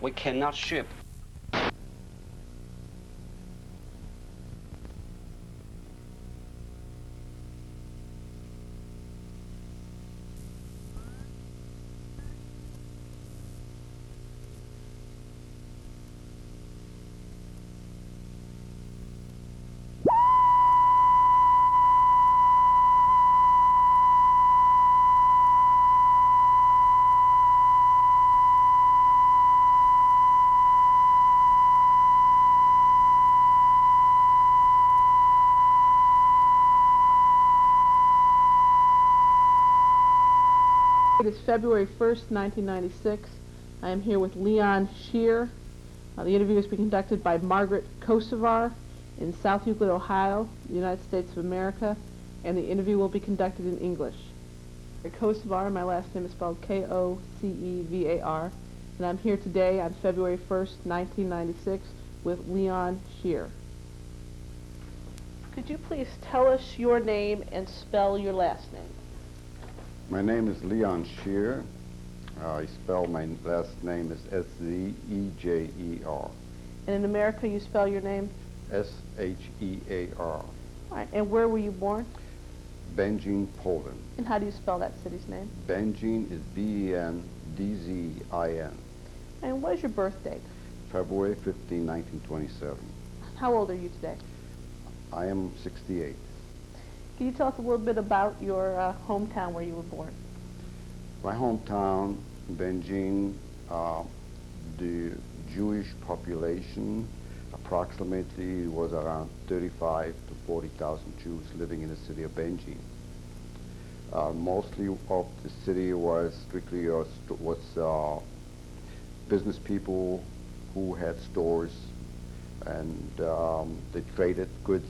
We cannot ship. It is February 1st, 1996. I am here with Leon Shear. The interview is being conducted by Margaret Kosovar in South Euclid, Ohio, the United States of America, and the interview will be conducted in English. Kosovar, my last name is spelled Kocevar, and I'm here today on February 1st, 1996 with Leon Shear. Could you please tell us your name and spell your last name? My name is Leon Shear. I spell my last name is S-Z-E-J-E-R. And in America, you spell your name? S-H-E-A-R. All right. And where were you born? Będzin, Poland. And how do you spell that city's name? Będzin is B-E-N-D-Z-I-N. And what is your birth date? February 15, 1927. How old are you today? I am 68. Can you tell us a little bit about your hometown where you were born? My hometown, Będzin, the Jewish population approximately was around 35 to 40,000 Jews living in the city of Będzin. Mostly of the city was strictly business people who had stores, and they traded goods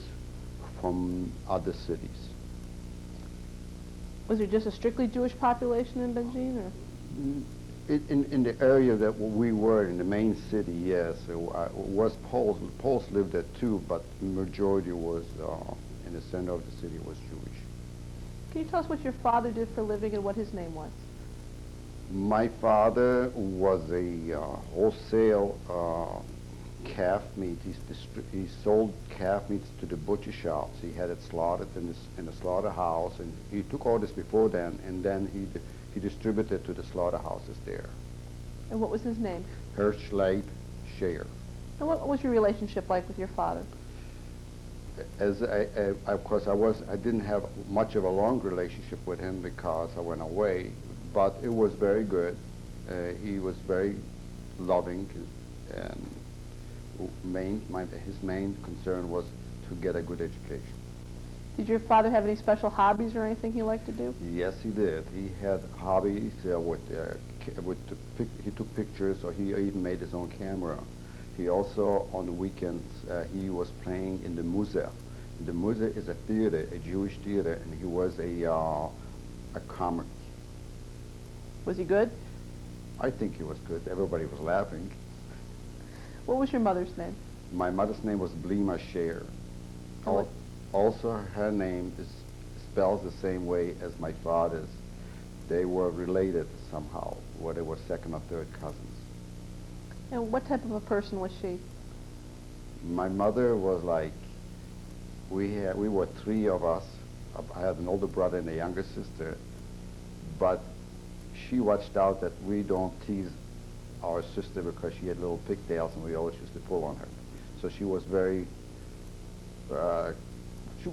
from other cities. Was there just a strictly Jewish population in Będzin, or? In the area that we were, in the main city, yes, it was Poles. Poles lived there too, but the majority was in the center of the city was Jewish. Can you tell us what your father did for a living and what his name was? My father was a wholesale calf meat. He sold calf meats to the butcher shops. He had it slaughtered in the slaughterhouse, and he took orders before then, and then he distributed to the slaughterhouses there. And what was his name? Shear. And what was your relationship like with your father? Of course, I didn't have much of a long relationship with him because I went away, but it was very good. He was very loving, and his main concern was to get a good education. Did your father have any special hobbies or anything he liked to do? Yes, he did. He had hobbies he took pictures, or he even made his own camera. He also, on the weekends, he was playing in the Musa. The Musa is a theater, a Jewish theater, and he was a comic. Was he good? I think he was good. Everybody was laughing. What was your mother's name? My mother's name was Blima Shear. Also, her name is spelled the same way as my father's. They were related somehow, where they were second or third cousins. And what type of a person was she? My mother was like, we were three of us. I had an older brother and a younger sister, but she watched out that we don't tease our sister because she had little pigtails and we always used to pull on her. So she was very, she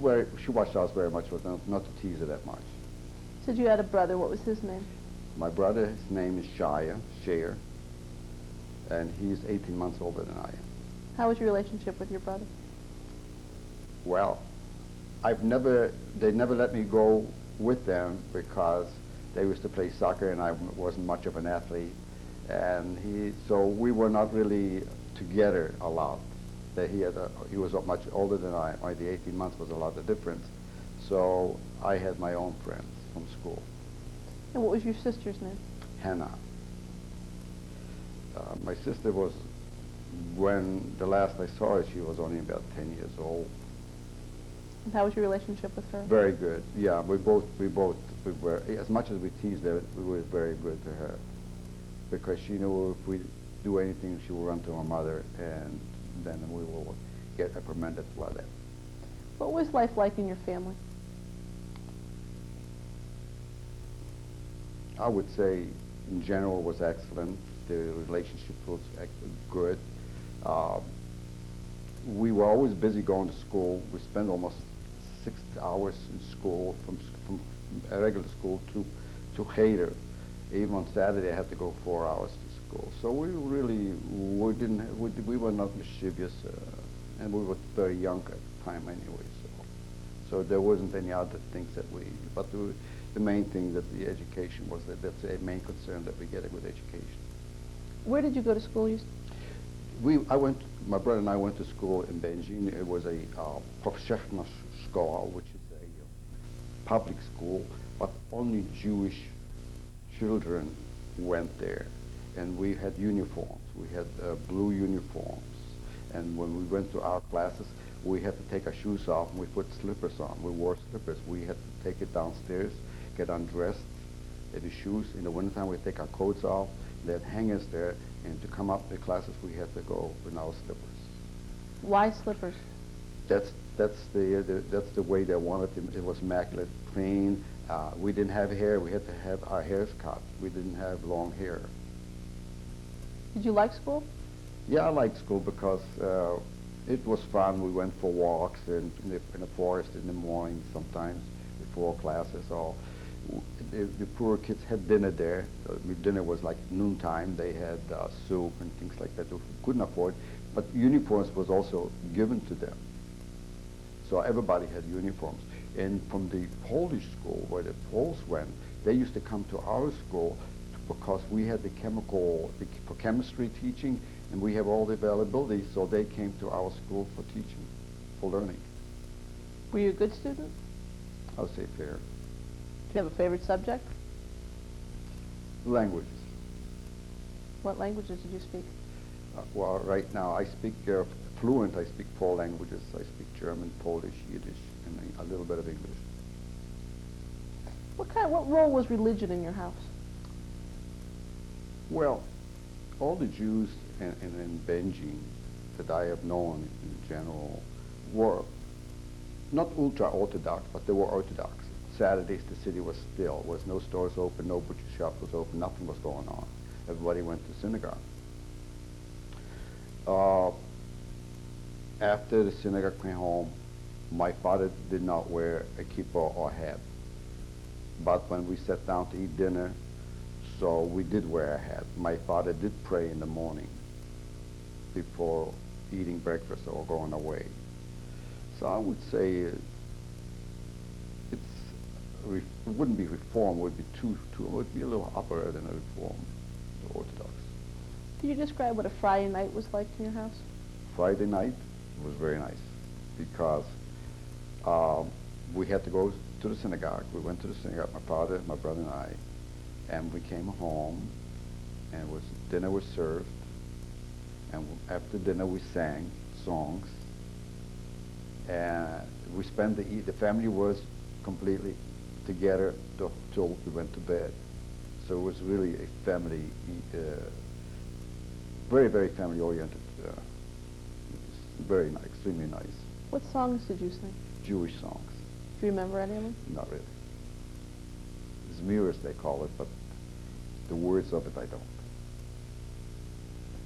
watched us very much, but not to tease her that much. You said you had a brother. What was his name? My brother, his name is Shear, and he's 18 months older than I am. How was your relationship with your brother? Well, they never let me go with them because they used to play soccer and I wasn't much of an athlete. And so we were not really together a lot. He was much older than I. The 18 months was a lot of difference. So I had my own friends from school. And what was your sister's name? Hannah. My sister was, when the last I saw her, she was only about 10 years old. And how was your relationship with her? Very good. Yeah, we were, as much as we teased her, we were very good to her. Because she knew do anything, she will run to her mother, and then we will get reprimanded for that. What was life like in your family? I would say, in general, was excellent. The relationship was good. Uh, we were always busy going to school. We spent almost 6 hours in school, from regular school to Hader. Even on Saturday, I had to go 4 hours to school. So we really we were not mischievous, and we were very young at the time anyway. So there wasn't any other things that we. But the main thing that the education was that's a main concern, that we get a good education. Where did you go to school? My brother and I went to school in Beijing. It was a professional school, which is a public school, but only Jewish children went there. And we had uniforms. We had blue uniforms. And when we went to our classes, we had to take our shoes off and we put slippers on. We wore slippers. We had to take it downstairs, get undressed, the shoes. In the wintertime, we'd take our coats off. They had hangers there, and to come up to the classes, we had to go with our slippers. Why slippers? That's the way they wanted it. It was immaculate, clean. We didn't have hair. We had to have our hairs cut. We didn't have long hair. Did you like school? Yeah, I liked school because it was fun. We went for walks in the forest in the morning sometimes before classes. Or the poor kids had dinner there. Dinner was like noontime. They had soup and things like that. We couldn't afford, but uniforms was also given to them. So everybody had uniforms. And from the Polish school, where the Poles went, they used to come to our school because we had for chemistry teaching, and we have all the availability, so they came to our school for teaching, for learning. Were you a good student? I would say fair. Do you have a favorite subject? Languages. What languages did you speak? Well, right now I speak fluent. I speak 4 languages. I speak German, Polish, Yiddish, and a little bit of English. What role was religion in your house? Well, all the Jews in Beijing that I have known in general were not ultra-Orthodox, but they were Orthodox. Saturdays the city was still. There was no stores open, no butcher shop was open, nothing was going on. Everybody went to synagogue. After the synagogue came home, my father did not wear a kippah or hat. But when we sat down to eat dinner, so we did wear a hat. My father did pray in the morning before eating breakfast or going away. So I would say it wouldn't be reform. It would be it would be a little upper than a reform, the Orthodox. Can you describe what a Friday night was like in your house? Friday night was very nice because we had to go to the synagogue. We went to the synagogue, my father, my brother, and I, and we came home, and dinner was served, and after dinner we sang songs, and we spent the family was completely together till we went to bed. So it was really a family, very, very family oriented. It was very nice, extremely nice. What songs did you sing? Jewish songs. Do you remember any of them? Not really. Zmiras they call it, but the words of it I don't.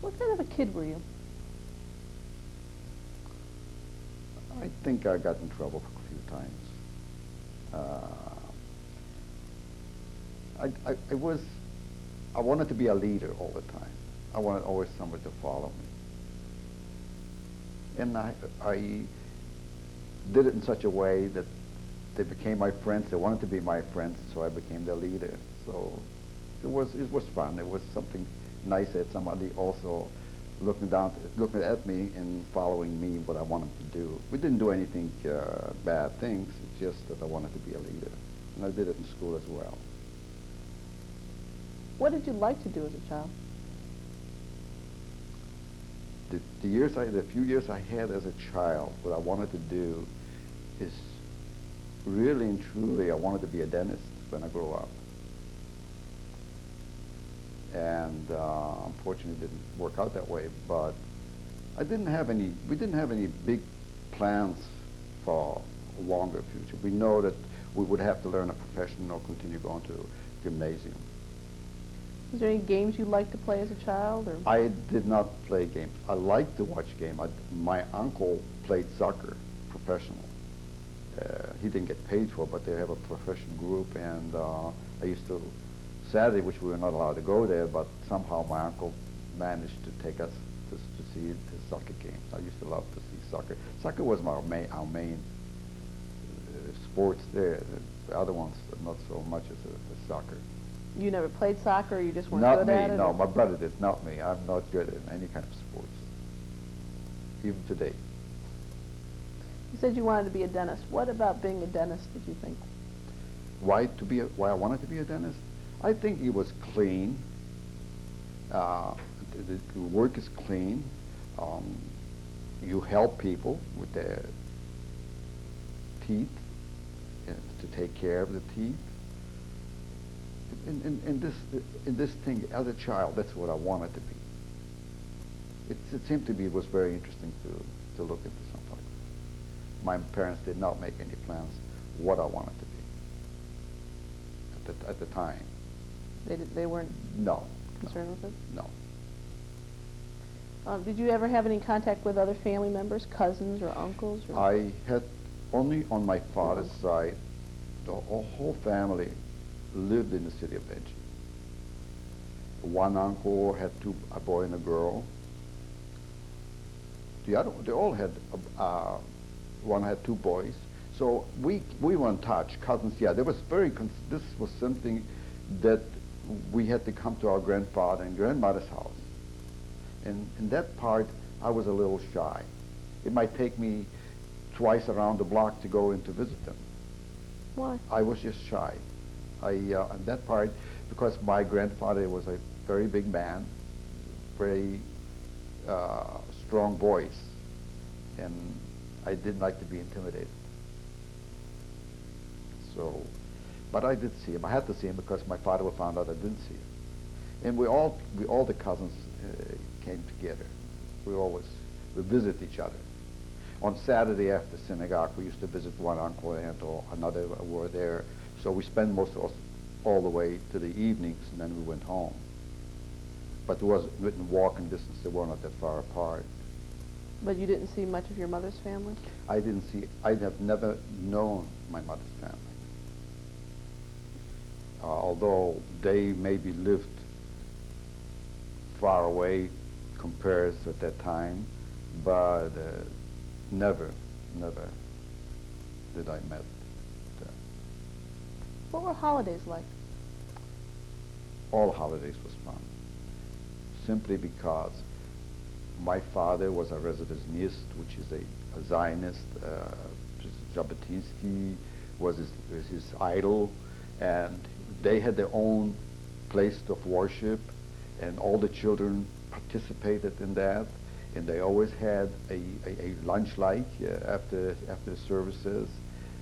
What kind of a kid were you? I think I got in trouble a few times. I wanted to be a leader all the time. I wanted always somebody to follow me. And I did it in such a way that they became my friends. They wanted to be my friends, so I became their leader. So it was fun. It was something nice that somebody also looking at me and following me what I wanted to do. We didn't do anything bad things. It's just that I wanted to be a leader, and I did it in school as well. What did you like to do as a child? The few years I had as a child, what I wanted to do is really and truly, I wanted to be a dentist when I grew up. and unfortunately it didn't work out that way. But we didn't have any big plans for a longer future. We know that we would have to learn a profession or continue going to gymnasium. Is there any games you liked to play as a child? Or? I did not play games. I liked to watch games. My uncle played soccer professional. He didn't get paid for it, but they have a professional group, and I used to, Saturday, which we were not allowed to go there, but somehow my uncle managed to take us to see the soccer games. I used to love to see soccer. Soccer was our main sports there. The other ones, not so much as soccer. You never played soccer, or you just weren't Not good me, at it? no. or- My brother did, not me. I'm not good at any kind of sports, even today. You said you wanted to be a dentist. What about being a dentist did you think? Why I wanted to be a dentist? I think it was clean. The work is clean. You help people with their teeth, to take care of the teeth. In this thing, as a child, that's what I wanted to be. It seemed to me it was very interesting to look into something like that. My parents did not make any plans what I wanted to be at the time. They weren't No. concerned with it? No. Did you ever have any contact with other family members, cousins or uncles? Or? I had only on my father's side, the whole family lived in the city of Benji. One uncle had a boy and a girl. They all had, one had two boys. So we were in touch, cousins. Yeah, there was this was something that we had to come to our grandfather and grandmother's house. And in that part, I was a little shy. It might take me twice around the block to go in to visit them. Why? I was just shy. On that part, because my grandfather was a very big man, very strong voice, and I didn't like to be intimidated. So, but I did see him. I had to see him because my father found out I didn't see him. And we all the cousins came together. We visit each other. On Saturday after synagogue, we used to visit one uncle and aunt or another were there. So we spent most of us all the way to the evenings, and then we went home. But it was within walking distance. They were not that far apart. But you didn't see much of your mother's family? I have never known my mother's family. Although they maybe lived far away compared to at that time, but never did I met them. What were holidays like? All holidays was fun, simply because my father was a residentist, which is a Zionist. Jabotinsky was his idol, and they had their own place of worship, and all the children participated in that, and they always had a lunch like after the services.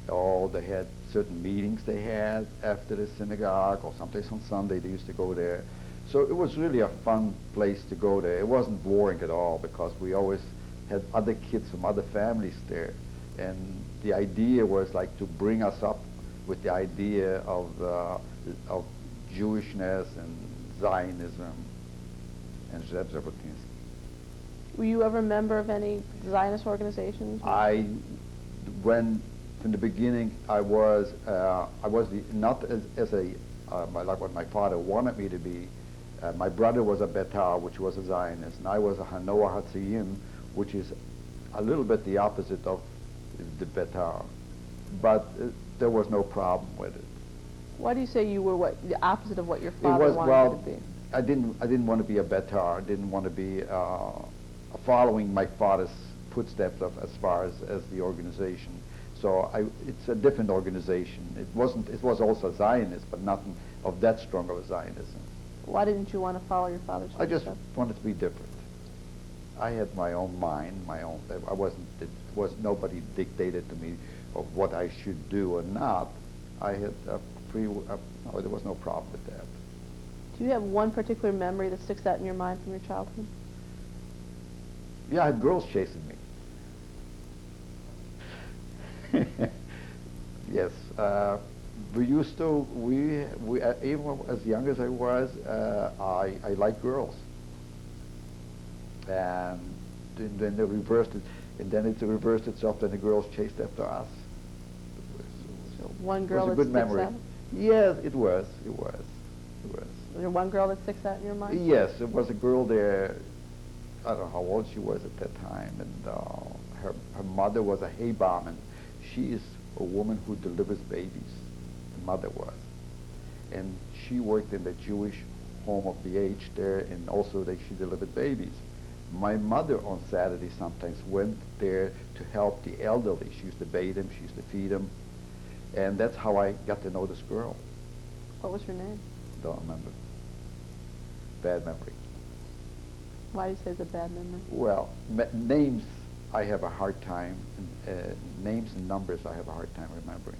Or they had certain meetings they had after the synagogue, or someplace on Sunday they used to go there. So it was really a fun place to go there. It wasn't boring at all because we always had other kids from other families there. And the idea was like to bring us up with the idea of Jewishness and Zionism and Jabotinsky. Were you ever a member of any Zionist organizations? From the beginning, I was not as a like what my father wanted me to be. My brother was a Betar, which was a Zionist, and I was a Hanoah Hatziyim, which is a little bit the opposite of the Betar. But there was no problem with it. Why do you say you were the opposite of what your father wanted you to be? I didn't want to be a Betar. I didn't want to be following my father's footsteps as far as the organization. So it's a different organization. It was also Zionist, but nothing of that strong of a Zionism. Why didn't you want to follow your father's I just footsteps? wanted to be different. I had my own mind, nobody dictated to me of what I should do or not. I had there was no problem with that. Do you have one particular memory that sticks out in your mind from your childhood? Yeah, I had girls chasing me. Yes, we used to. We even as young as I was, I liked girls, and then they reversed it, and then it reversed itself. Then the girls chased after us. So one It girl was a that good sticks memory. out? Yes, it was. It was. It was. Is there one girl that sticks out in your mind? Yes, it was a girl there. I don't know how old she was at that time, and her mother was a hay barman. She is a woman who delivers babies. The mother was, and she worked in the Jewish home of the aged there, and also she delivered babies. My mother on Saturday sometimes went there to help the elderly. She used to bathe them, she used to feed them, and that's how I got to know this girl. What was her name? Don't remember. Bad memory. Why do you say it's a bad memory? Well, names I have a hard time, names and numbers I have a hard time remembering.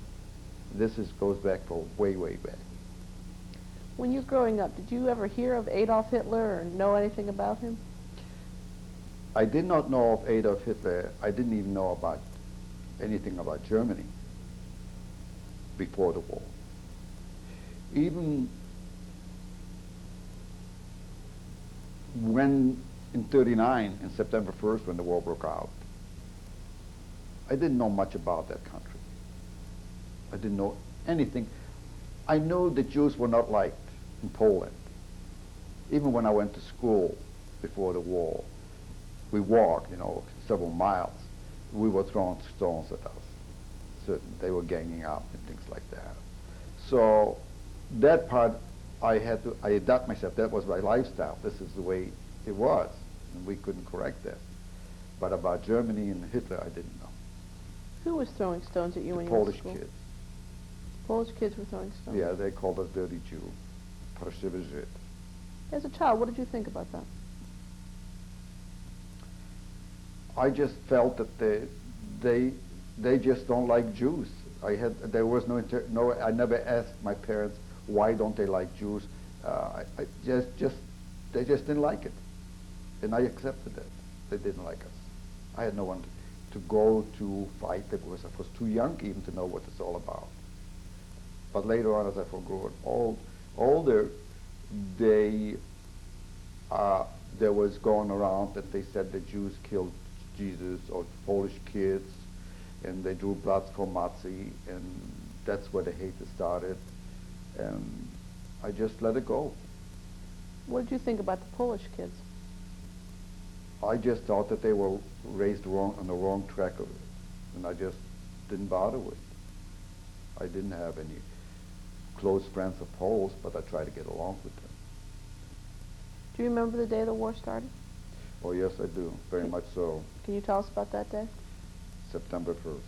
This goes back for way, way back. When you were growing up, did you ever hear of Adolf Hitler or know anything about him? I did not know of Adolf Hitler. I didn't even know about anything about Germany before the war. Even when in '39, in September 1st, when the war broke out, I didn't know much about that country. I didn't know anything. I knew the Jews were not liked in Poland. Even when I went to school before the war, we walked, several miles. We were throwing stones at us. So they were ganging up and things like that. So that part I adapt myself. That was my lifestyle. This is the way it was, and we couldn't correct that. But about Germany and Hitler, I didn't know. Who was throwing stones at you when The you were in Polish school? kids. Polish kids were throwing stones? Yeah, they called us dirty Jew. Parshiwy Żyd. As a child, what did you think about that? I just felt that they just don't like Jews. There was no. I never asked my parents why don't they like Jews. They just didn't like it, and I accepted it. They didn't like us. I had no one to go to fight because I was too young even to know what it's all about. But later on, as I grew older, there was going around that they said the Jews killed Jesus or Polish kids, and they drew blood from Matzi, and that's where the hate started. And I just let it go. What did you think about the Polish kids? I just thought that they were raised on the wrong track of it, and I just didn't bother with it. I didn't have any close friends of Poles, but I tried to get along with them. Do you remember the day the war started? Oh yes, I do, very much so. Can you tell us about that day? September 1st.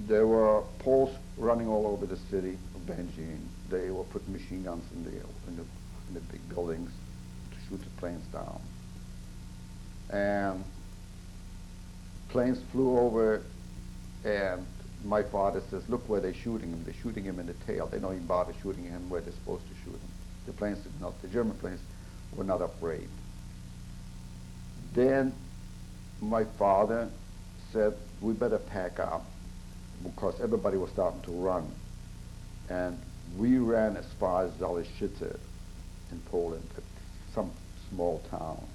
There were Poles running all over the city of Benjin. They were putting machine guns in the big buildings to shoot the planes down. And planes flew over, and my father says, "Look where they're shooting him. They're shooting him in the tail. They don't even bother shooting him where they're supposed to shoot him." The German planes were not afraid. Then my father said, "We better pack up," because everybody was starting to run. And we ran as far as Zaleszyce in Poland, some small town.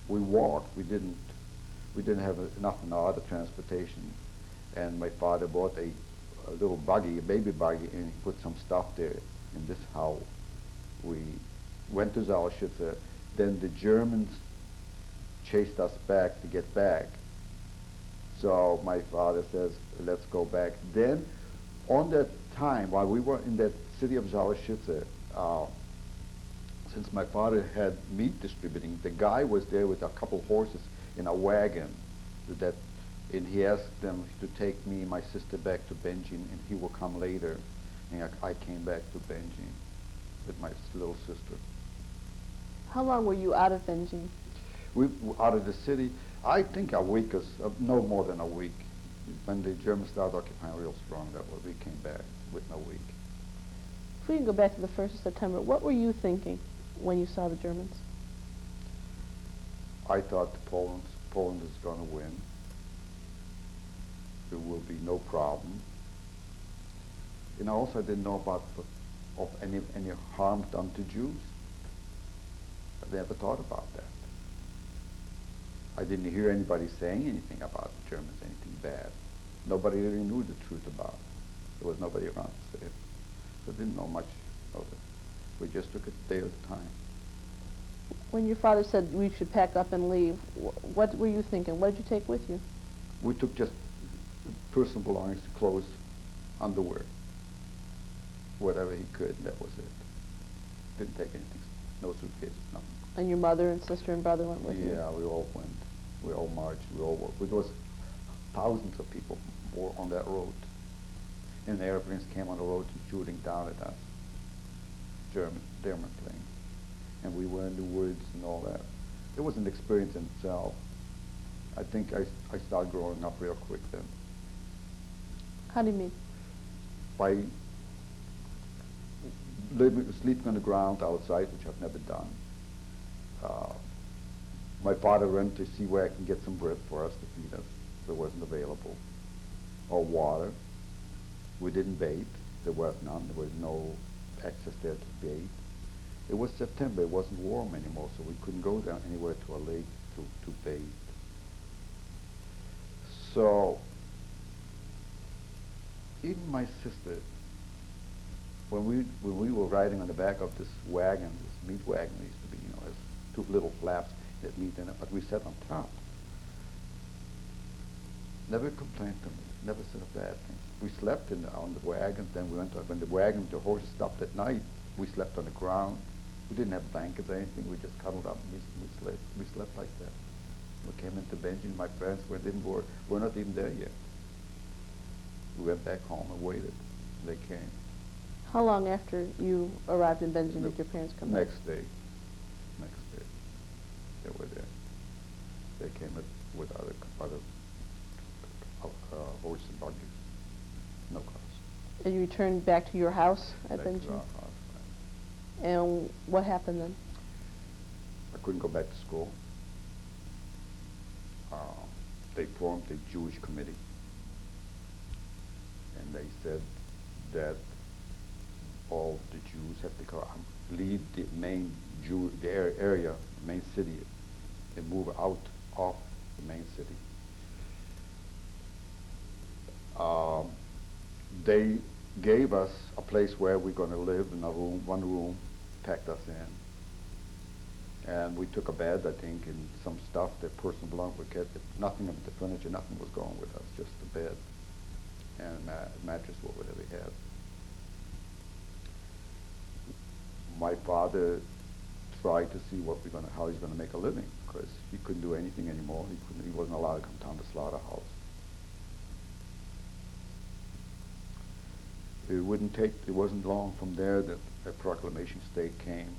We walked. We didn't have enough in our other transportation. And my father bought a little buggy, a baby buggy, and he put some stuff there. And this is how we went to Zaleszyce. Then the Germans chased us back to get back. So my father says, "Let's go back." Then, on that time, while we were in that city of Zaleszyce, since my father had meat distributing, the guy was there with a couple horses in a wagon, and he asked them to take me and my sister back to Benjin, and he will come later. And I came back to Benjin with my little sister. How long were you out of Beijing? We out of the city, I think a week is no more than a week. When the Germans started occupying real strong, that was, we came back within a week. If we can go back to the 1st of September, what were you thinking when you saw the Germans? I thought Poland is going to win. There will be no problem. And also I didn't know about of any harm done to Jews. I never thought about that. I didn't hear anybody saying anything about the Germans, anything bad. Nobody really knew the truth about it. There was nobody around to say it. So I didn't know much of it. We just took it day at a time. When your father said we should pack up and leave, what were you thinking? What did you take with you? We took just personal belongings, clothes, underwear, whatever he could, and that was it. Didn't take anything, no suitcases, nothing. And your mother and sister and brother went with you? Yeah, we all went. We all marched. We all worked. There was thousands of people were on that road. And the airplanes came on the road shooting down at us. German planes. And we were in the woods and all that. It was an experience in itself. I think I started growing up real quick then. How do you mean? By sleeping on the ground outside, which I've never done. My father went to see where I can get some bread for us to feed us. There wasn't available. Or water. We didn't bathe. There was none. There was no access there to bathe. It was September. It wasn't warm anymore, so we couldn't go down anywhere to a lake to bathe. So, even my sister, when we were riding on the back of this wagon, this meat wagon, it used to be, has two little flaps that meat in it, but we sat on top. Never complained to me. Never said a bad thing. We slept on the wagon. Then we went when the horses stopped at night. We slept on the ground. We didn't have blankets or anything. We just cuddled up and we slept like that. We came into Beijing. My parents were not even there yet. We went back home and waited. They came. How long after you arrived in Beijing did your parents come back? Next day. They were there. They came with other horses and buggies. No cars. And you returned back to your house at Back to Beijing? our house, right. And what happened then? I couldn't go back to school. They formed a Jewish committee, and they said that all the Jews have to leave the main area, the main city, and move out of the main city. They gave us a place where we're going to live in one room, packed us in. And we took a bed, I think, and some stuff that personal belongings we kept. Nothing of the furniture, nothing was going with us, just the bed and mattress, whatever we had. My father tried to see how he's going to make a living, because he couldn't do anything anymore. He wasn't allowed to come down to the slaughterhouse. It wasn't long from there that a proclamation state came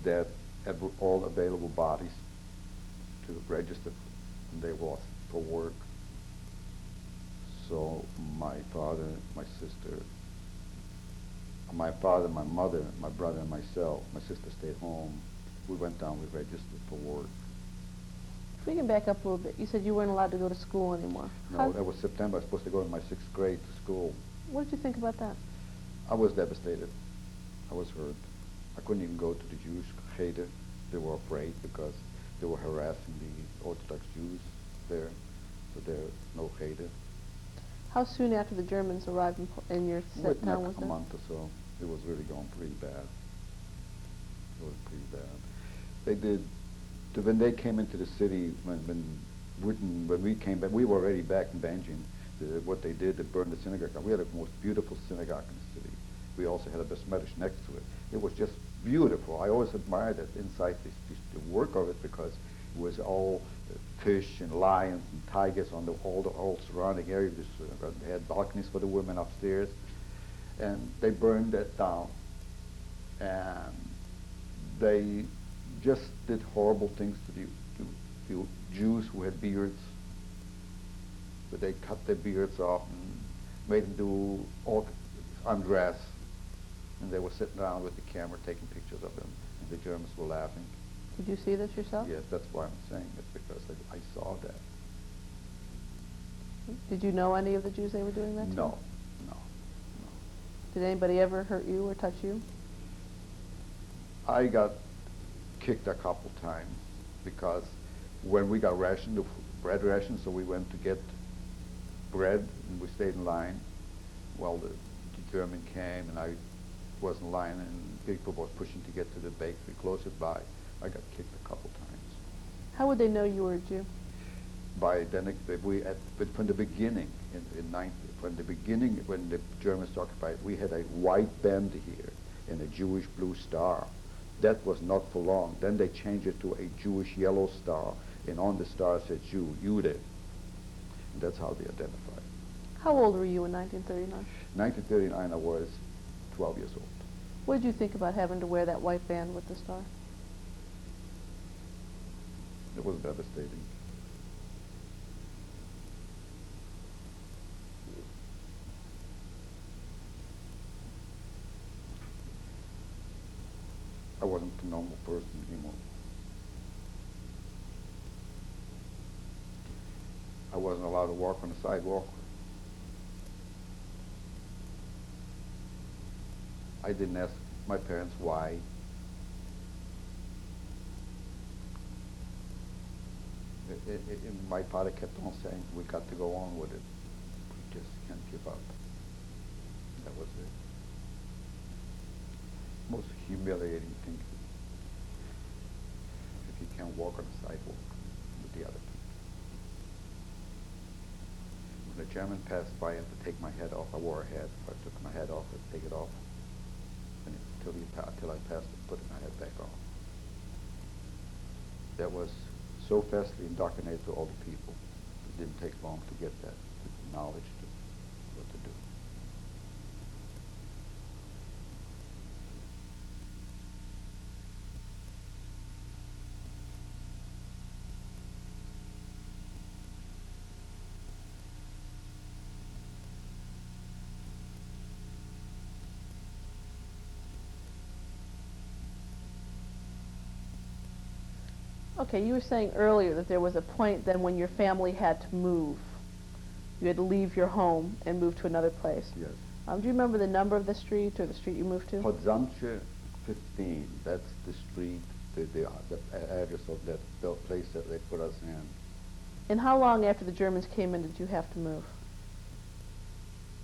that all available bodies to register, and they were for work. So my father, my sister, my mother, my brother, and myself, my sister stayed home. We went down, we registered for work. If we can back up a little bit, you said you weren't allowed to go to school anymore. No, that was September. I was supposed to go in my 6th grade to school. What did you think about that? I was devastated. I was hurt. I couldn't even go to the Jewish cheder. They were afraid because they were harassing the Orthodox Jews there. So there no cheder. How soon after the Germans arrived in your set town was a that? month or so. It was really going pretty bad. It was pretty bad. They did. When they came into the city, when we came back, we were already back in Beijing. What they did, they burned the synagogue. We had the most beautiful synagogue in the city. We also had a Besmedish next to it. It was just beautiful. I always admired that inside the work of it, because it was all fish and lions and tigers on all surrounding area. They had balconies for the women upstairs, and they burned that down. And just did horrible things to Jews who had beards. But they cut their beards off and made them do all undress. And they were sitting around with the camera taking pictures of them, and the Germans were laughing. Did you see this yourself? Yes, that's why I'm saying it, because I saw that. Did you know any of the Jews they were doing that to? No. Did anybody ever hurt you or touch you? I got kicked a couple times because when we got bread rations, so we went to get bread and we stayed in line. Well, the German came and I was in line and people were pushing to get to the bakery closer by. I got kicked a couple times. How would they know you were a Jew? By then, from the beginning, when the Germans occupied, we had a white band here and a Jewish blue star. That was not for long. Then they changed it to a Jewish yellow star, and on the star said Jew, Jude. And that's how they identified. How old were you in 1939? 1939, I was 12 years old. What did you think about having to wear that white band with the star? It was devastating. I wasn't a normal person anymore. I wasn't allowed to walk on the sidewalk. I didn't ask my parents why. My father kept on saying, we got to go on with it. We just can't give up. That was it. Most humiliating thing. If you can't walk on the sidewalk with the other people. When the German passed by, I had to take my hat off. I wore a hat. If I took my hat off, I'd take it off. And until I passed it, put my head back on. That was so fastly indoctrinated to all the people. It didn't take long to get that knowledge to what to do. Okay, you were saying earlier that there was a point then when your family had to move. You had to leave your home and move to another place. Yes. Do you remember the number of the street or the street you moved to? Podzamcze 15, that's the street, the address of that place that they put us in. And how long after the Germans came in did you have to move?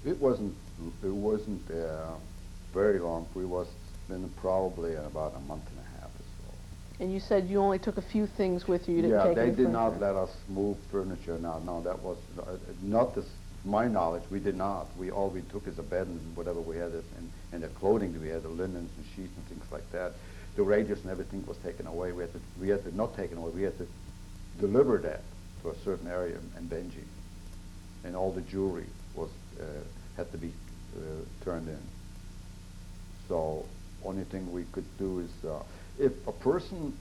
It wasn't very long. We was been probably about a month and a half or so. And you said you only took a few things with you. You didn't Yeah, take they any did not furniture. let us move furniture. No, that was not this. My knowledge, we did not. All we took is a bed and whatever we had, and the clothing that we had, the linens and sheets and things like that. The radios and everything was taken away. We had to not taken away. We had to deliver that to a certain area in Benji, and all the jewelry was had to be turned in. So only thing we could do is if a person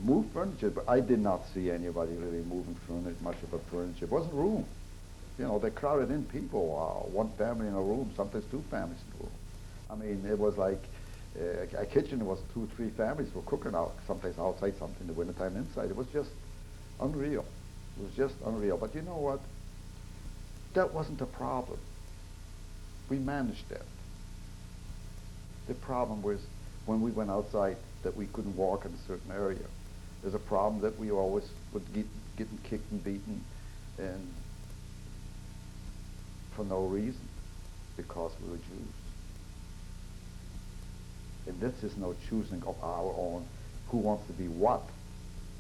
moved furniture, but I did not see anybody really moving furniture, much of a furniture. It wasn't room. You know, they crowded in people, one family in a room, sometimes two families in a room. I mean, it was like a kitchen was 2 or 3 families were cooking out, someplace outside, something in the wintertime inside. It was just unreal. It was just unreal. But you know what? That wasn't the problem. We managed that. The problem was when we went outside that we couldn't walk in a certain area. There's a problem that we always would getting kicked and beaten and for no reason because we were Jews. And this is no choosing of our own who wants to be what.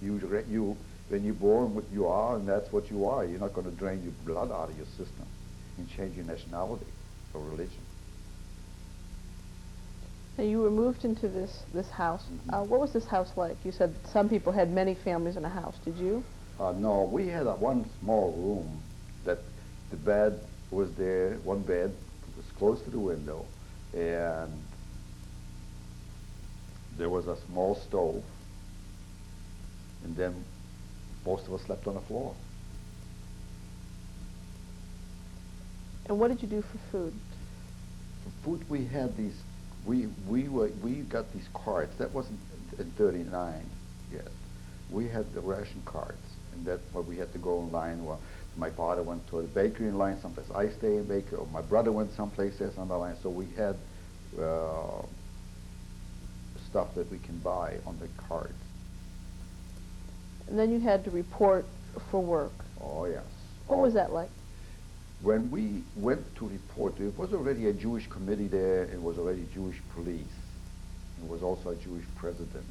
When you're born what you are, and that's what you are. You're not going to drain your blood out of your system and change your nationality or religion. Now you were moved into this house. Mm-hmm. What was this house like? You said some people had many families in a house. Did you? No, we had one small room that the bed was there, one bed was close to the window, and there was a small stove, and then most of us slept on the floor. And what did you do for food? For food, we had these. We got these cards. That wasn't in '39 yet. We had the ration cards, and that's why we had to go in line. Well, my father went to a bakery in line someplace. I stay in bakery, or my brother went someplace else on the line. So we had stuff that we can buy on the cards. And then you had to report for work. Oh yes. What was that like? When we went to report, there was already a Jewish committee there. It was already Jewish police. It was also a Jewish president.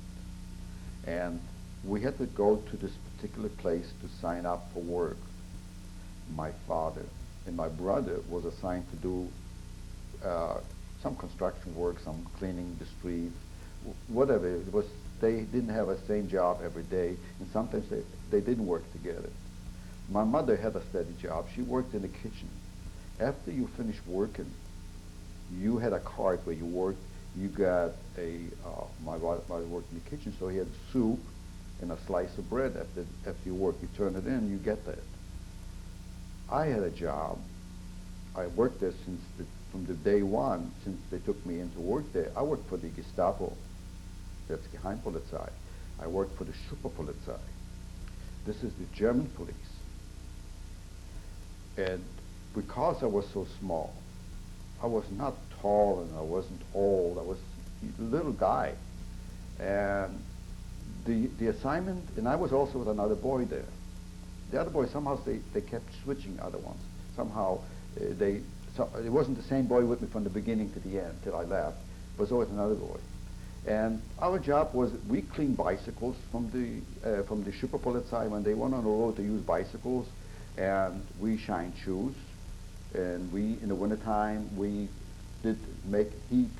And we had to go to this particular place to sign up for work. My father and my brother was assigned to do some construction work, some cleaning the streets, whatever. It was, they didn't have the same job every day, and sometimes they didn't work together. My mother had a steady job. She worked in the kitchen. After you finished working, you had a card where you worked. You got my father worked in the kitchen, so he had soup and a slice of bread. After you work, you turn it in, you get that. I had a job. I worked there from the day one, since they took me in to work there. I worked for the Gestapo. That's Geheimpolizei. I worked for the Superpolizei. This is the German police. And because I was so small, I was not tall and I wasn't old. I was a little guy. And the assignment, and I was also with another boy there. The other boy, somehow they kept switching other ones. Somehow it wasn't the same boy with me from the beginning to the end till I left. It was always another boy. And our job was, we cleaned bicycles from the Superpolizei. When they went on the road, to use bicycles, and we shined shoes. And we, in the wintertime, we did make heat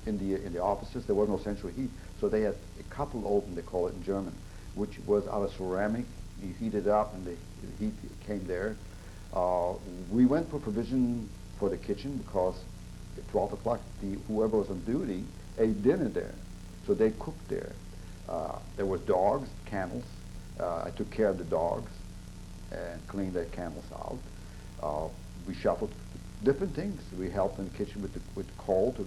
in the offices. There was no central heat, so they had a couple oven, they call it in German, which was out of ceramic. You heat it up, and the heat came there. We went for provision for the kitchen because at 12 o'clock, whoever was on duty ate dinner there, so they cooked there. There was dogs, camels. I took care of the dogs and cleaned the camels out. We shuffled different things. We helped in the kitchen with coal to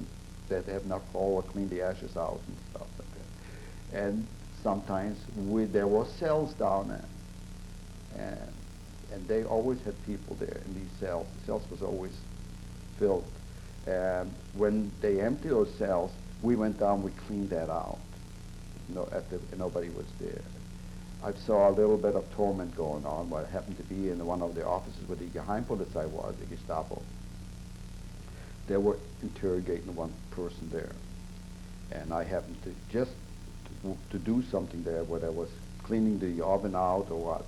have enough coal or clean the ashes out and stuff like that. And sometimes there were cells down there, and they always had people there in these cells. The cells was always filled. And when they emptied those cells, we went down, we cleaned that out. After nobody was there. I saw a little bit of torment going on. What happened to be in one of the offices where the Geheimpolizei was, the Gestapo. They were interrogating one person there, and I happened to just to do something there, whether I was cleaning the oven out or what.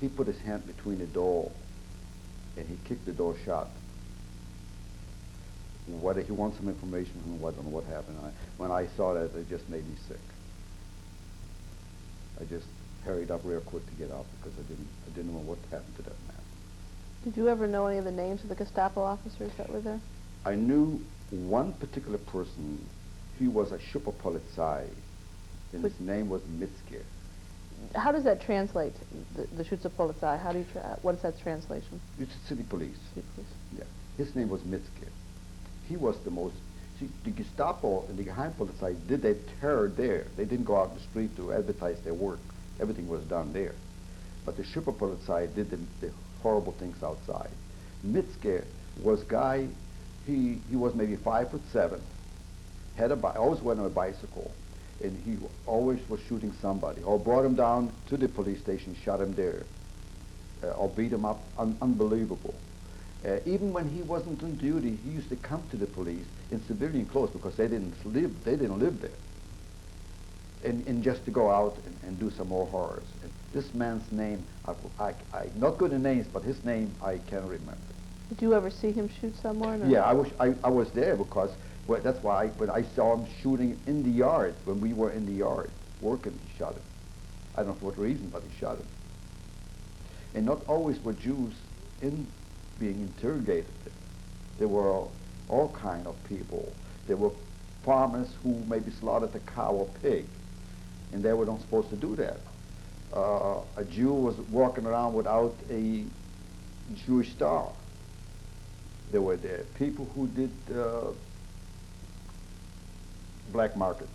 He put his hand between the door, and he kicked the door shut. Whether he wants some information from I don't know what happened. When I saw that, it just made me sick. I just hurried up real quick to get out because I didn't know what happened to that man. Did you ever know any of the names of the Gestapo officers that were there? I knew one particular person. He was a Superpolizei, and his name was Mitzke. How does that translate, the Schutzpolizei? How do you what is that translation? It's city police. City police. Yeah. His name was Mitzke. He was the most... See, the Gestapo and the Geheimpolizei did their terror there. They didn't go out in the street to advertise their work. Everything was done there. But the Superpolizei did the horrible things outside. Mitzke was guy, he was maybe 5'7", always went on a bicycle, and he always was shooting somebody, or brought him down to the police station, shot him there, or beat him up, unbelievable. Even when he wasn't on duty, he used to come to the police in civilian clothes because they didn't live there. And just to go out and do some more horrors. And this man's name, I not good in names, but his name I can remember. Did you ever see him shoot someone? Or? Yeah, I was there because that's why when I saw him shooting in the yard, when we were in the yard working, he shot him. I don't know for what reason, but he shot him. And not always were Jews being interrogated. There were all kind of people. There were farmers who maybe slaughtered a cow or pig, and they were not supposed to do that. A Jew was walking around without a Jewish star. There were there people who did black market,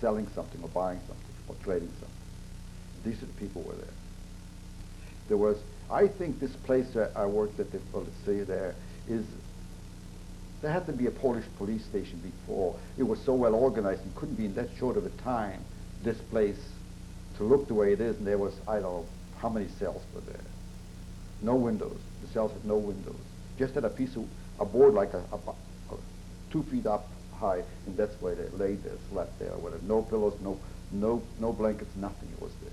selling something or buying something or trading something. These are the people who were there. There was, I think this place that I worked at, there had to be a Polish police station before. It was so well organized and couldn't be in that short of a time, this place, to look the way it is, and there was, I don't know how many cells were there. No windows. The cells had no windows. Just had a piece of, a board like a 2 feet up high, and that's where they laid there, slept there, with no pillows, no blankets, nothing. It was there.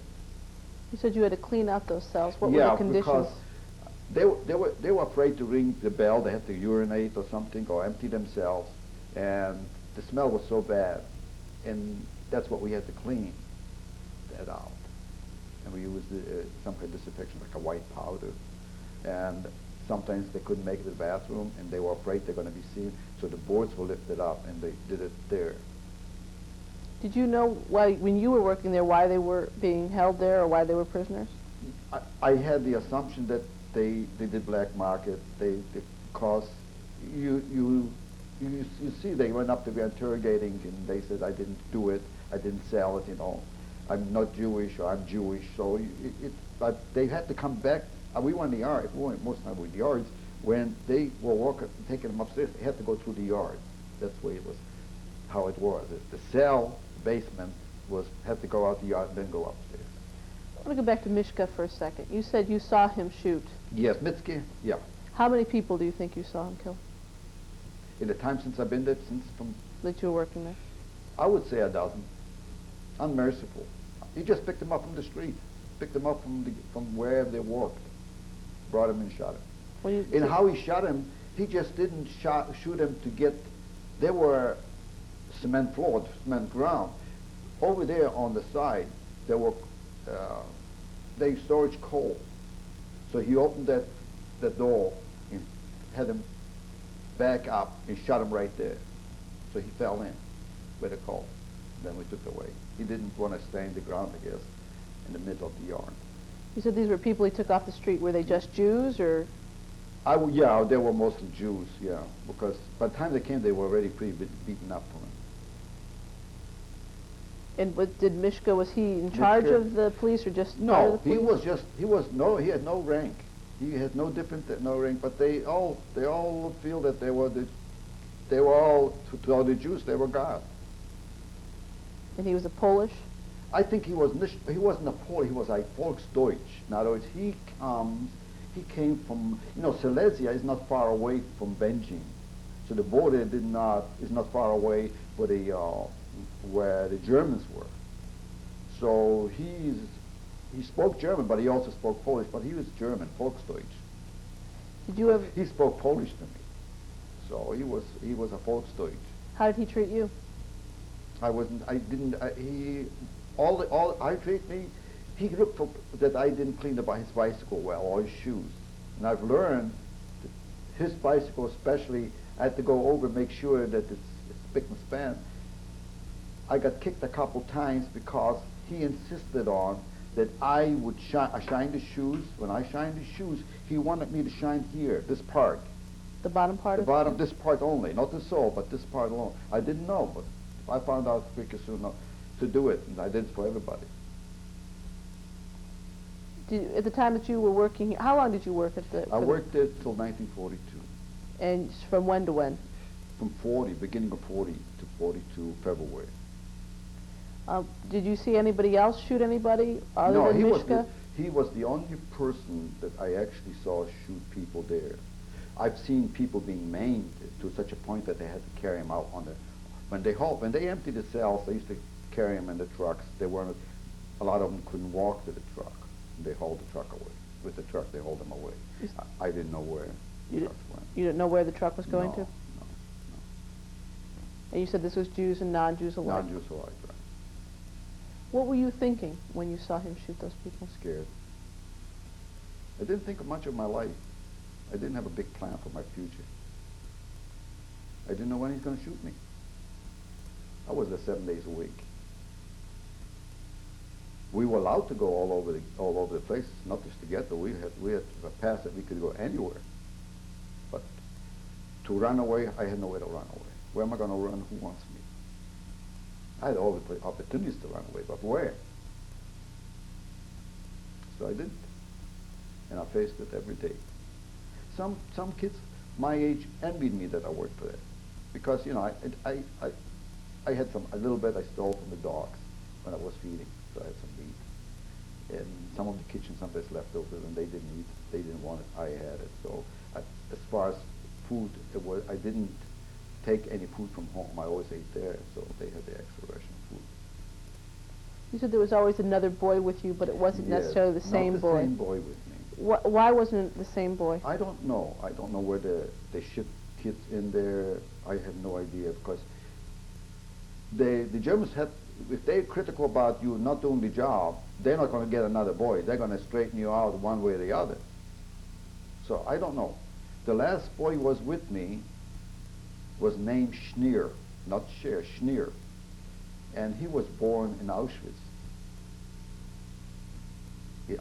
You said you had to clean out those cells. What were Yeah, the conditions? because they were afraid to ring the bell. They had to urinate or something or empty themselves, and the smell was so bad, and that's what we had to clean that out. And we used some kind of disinfection, like a white powder, and sometimes they couldn't make it to the bathroom, and they were afraid they're going to be seen, so the boards were lifted up, and they did it there. Did you know why, when you were working there, why they were being held there or why they were prisoners? I had the assumption that they did black market. Because you see, they went up to be interrogating, and they said, I didn't do it, I didn't sell it, I'm not Jewish, or I'm Jewish. So but they had to come back. We were in the yard. We went most of the time with the yards. When they were taking them upstairs, they had to go through the yard. That's the way it was, how it was. The cell basement had to go out the yard and then go upstairs. I want to go back to Mishka for a second. You said you saw him shoot. Yes, Mitski, yeah. How many people do you think you saw him kill? In the time since I've been there, That you were working there? I would say a dozen. Unmerciful. He just picked them up from the street, picked them up from wherever they worked, brought them and shot him. And how he shot him, he just didn't shoot him to get. There were cement floor, cement ground. Over there on the side, there were they storage coal. So he opened that door and had him back up and shot him right there. So he fell in with the coal. Then we took it away. He didn't want to stay in the ground, I guess, in the middle of the yard. You said these were people he took off the street. Were they just Jews, or? Yeah, they were mostly Jews, yeah, because by the time they came, they were already pretty beaten up for him. And did Mishka, was he in charge of the police, or just part of the police? He had no rank. He had no rank, but they all feel that they were all, to all the Jews, they were God. And he was a Polish? I think he wasn't a Polish, he was a Volksdeutsch. In other words, he came from, Silesia is not far away from Benjin. So the border is not far away where the Germans were. So he spoke German, but he also spoke Polish, but he was German, Volksdeutsch. Did you ever? He spoke Polish to me. So he was a Volksdeutsch. How did he treat you? He looked for that I didn't clean his bicycle well, or his shoes. And I've learned that his bicycle especially, I had to go over and make sure that it's spick and span. I got kicked a couple times because he insisted on that I would shine the shoes. When I shined the shoes, he wanted me to shine here, this part. The bottom part The of bottom, this part only, not the sole, but this part alone. I didn't know, but I found out quick as soon enough to do it, and I did it for everybody. At the time that you were working here, how long did you work at the? I worked there till 1942. And from when to when? From beginning of 40 to 42 February. Did you see anybody else shoot anybody other than Mishka? He was the only person that I actually saw shoot people there. I've seen people being maimed to such a point that they had to carry them out when they emptied the cells. They used to carry them in the trucks. A lot of them couldn't walk to the truck. They hauled the truck away. With the truck, they hauled them away. I didn't know where the trucks went. You didn't know where the truck was going to? No. And you said this was Jews and non-Jews alike? Non-Jews alike, right. What were you thinking when you saw him shoot those people? Scared. I didn't think much of my life. I didn't have a big plan for my future. I didn't know when he's going to shoot me. I was there 7 days a week. We were allowed to go all over the place, not just to get there. We had a pass that we could go anywhere. But to run away, I had nowhere to run away. Where am I going to run? Who wants me? I had all the opportunities to run away, but where? So I didn't, and I faced it every day. Some kids my age envied me that I worked for that, because I had a little bit I stole from the dogs when I was feeding, so I had some meat, and some of the kitchen someplace left over, and they didn't eat, they didn't want it, I had it. So as far as food, I didn't take any food from home. I always ate there, so they had the extra ration of food. You said there was always another boy with you, but it wasn't necessarily the same boy. Not the same boy with me. Why wasn't it the same boy? I don't know. I don't know where they shipped kids in there. I have no idea, because the Germans had, if they're critical about you not doing the job, they're not going to get another boy. They're going to straighten you out one way or the other. So I don't know. The last boy who was with me was named Shear, not Shear, Shear. And he was born in Auschwitz.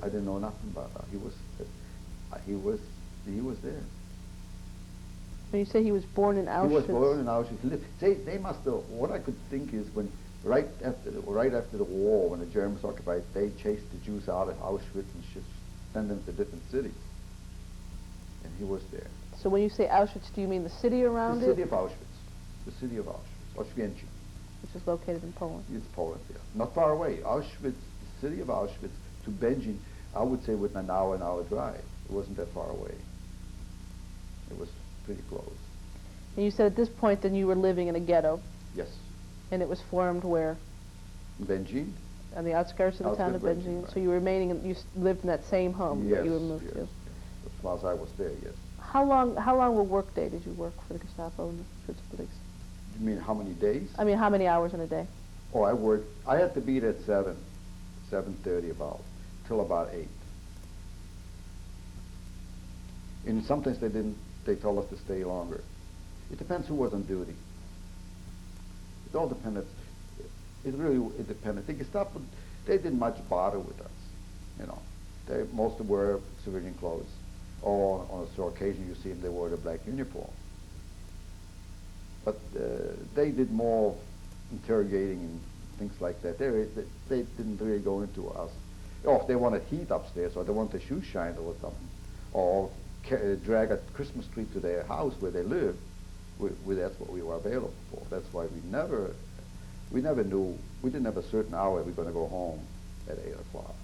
I didn't know nothing about that. He was there. When you say he was born in Auschwitz? He was born in Auschwitz. They must have, what I could think is when, right after the war, when the Germans occupied, they chased the Jews out of Auschwitz and sent them to different cities. And he was there. So when you say Auschwitz, do you mean the city around The it? city of Auschwitz. The city of Auschwitz. Auschwitz. Which is located in Poland. It's Poland, yeah. Not far away. Auschwitz, the city of Auschwitz to Benjin, I would say within an hour drive. It wasn't that far away. It was pretty close. And you said at this point then you were living in a ghetto. Yes. And it was formed where? Benjin. On the outskirts of the town of Benjin. Right. So you were you lived in that same home that you were moved to? Yes. As long as I was there, yes. How long a work day did you work for the Gestapo and the Spielbergs? You mean how many days? I mean, how many hours in a day? Oh, I had to be there at 7:30 about, till about 8. And sometimes they told us to stay longer. It depends who was on duty. It all depended. It depended. The Gestapo, they didn't much bother with us, They mostly wear civilian clothes. Or on a occasion you see them, they wore the black uniform. But they did more interrogating and things like that. They didn't really go into us. If they wanted heat upstairs, or they wanted a shoe shine or something, or drag a Christmas tree to their house where they lived, that's what we were available for. That's why we never knew, we didn't have a certain hour we were going to go home at 8 o'clock.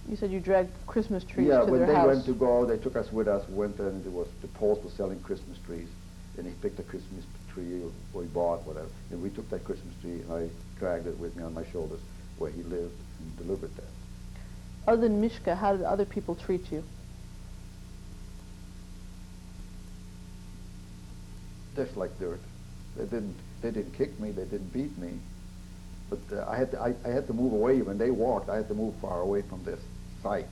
You said you dragged Christmas trees to their house. Yeah, when they went to go, they took us with us, went there, and the Poles were selling Christmas trees, and he picked a Christmas tree, or he bought, whatever, and we took that Christmas tree, and I dragged it with me on my shoulders where he lived and delivered that. Other than Mishka, how did other people treat you? Just like dirt. They didn't kick me, they didn't beat me, but I had to move away. When they walked, I had to move far away from this site.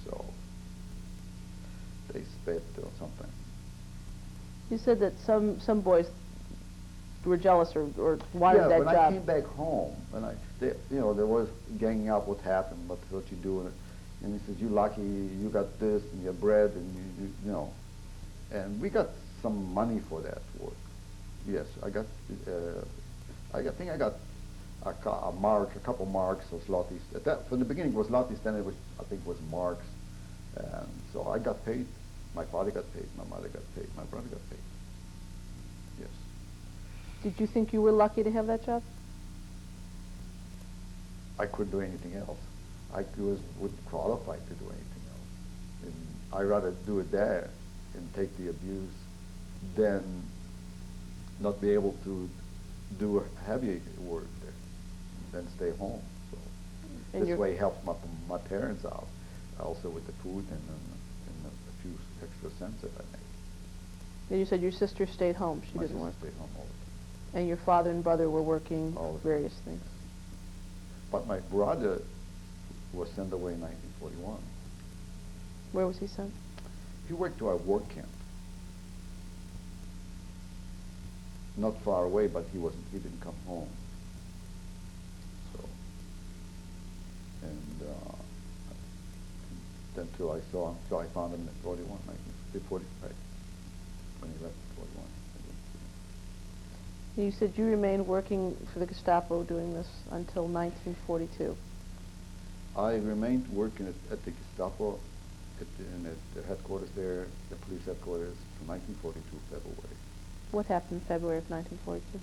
So they spit or something. You said that some boys were jealous or wanted that job. Yeah, when I came back home, there was ganging up what happened, what you doing, and he said, "You lucky, you got this and your bread, and you and we got some money for that work. Yes, I think I got a couple marks or zlotys. From the beginning it was zlotys, then I think it was marks, and so I got paid. My father got paid, my mother got paid, my brother got paid. Yes. Did you think you were lucky to have that job? I couldn't do anything else. Wouldn't qualify to do anything else. And I'd rather do it there and take the abuse than not be able to do heavy work there, then stay home. So and this way helped my parents out, also with the food and a few extra cents that I made. And you said your sister stayed home. She didn't work. Stayed home all the time. And your father and brother were working various things. But my brother was sent away in 1941. Where was he sent? He worked to our work camp. not far away, but he didn't come home. So, and then till I saw him, so I found him at 41, 1945, when he left at 41. You said you remained working for the Gestapo doing this until 1942. I remained working at the Gestapo at the headquarters there, the police headquarters, from 1942 February. What happened in February of 1942?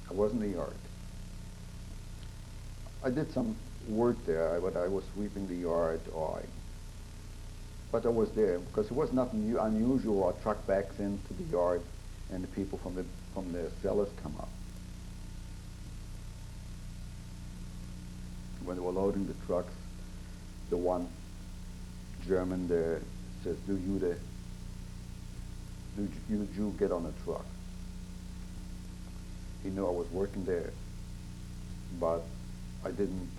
I was in the yard. I did some work there, but I was sweeping the yard, but I was there because it was nothing unusual. A truck backs into the yard, and the people from the cellars come up. When they were loading the trucks, the one German there says, "Do you Jew get on the truck?" He knew I was working there, but I didn't.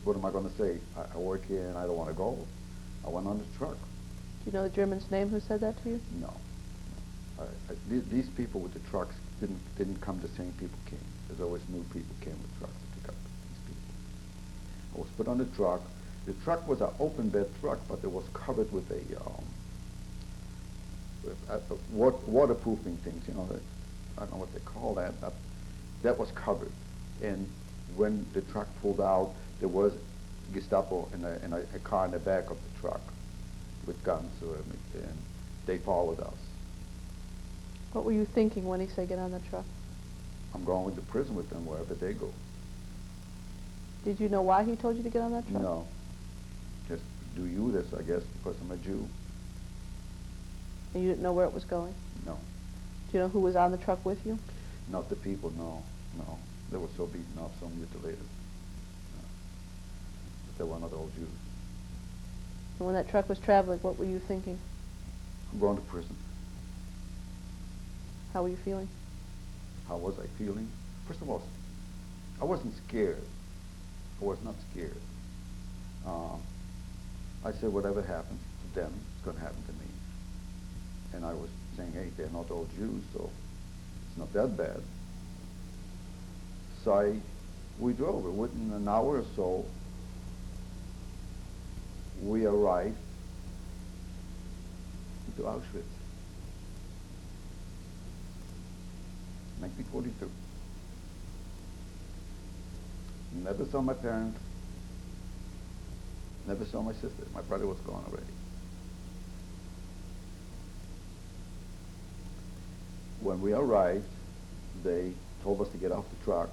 What am I going to say? I work here and I don't want to go. I went on the truck. Do you know the German's name who said that to you? No. These people with the trucks didn't come. The same people came. There's always new people came with trucks to pick up these people. I was put on the truck. The truck was an open bed truck, but it was covered with waterproofing things. You know, I don't know what they call that. That was covered. And when the truck pulled out, there was Gestapo in a car in the back of the truck with guns, and they followed us. What were you thinking when he said get on the truck? I'm going to prison with them wherever they go. Did you know why he told you to get on that truck? No. Just do you this, I guess, because I'm a Jew. And you didn't know where it was going? No. Do you know who was on the truck with you? Not the people, no. They were so beaten up, so mutilated. But they were not all Jews. And when that truck was traveling, what were you thinking? I'm going to prison. How were you feeling? How was I feeling? First of all, I wasn't scared. I was not scared. I said, whatever happens to them, it's going to happen to me. And I was saying, hey, they're not all Jews, so it's not that bad. So we drove. Within an hour or so, we arrived into Auschwitz. 1942. Never saw my parents. Never saw my sister. My brother was gone already. When we arrived, they told us to get off the truck,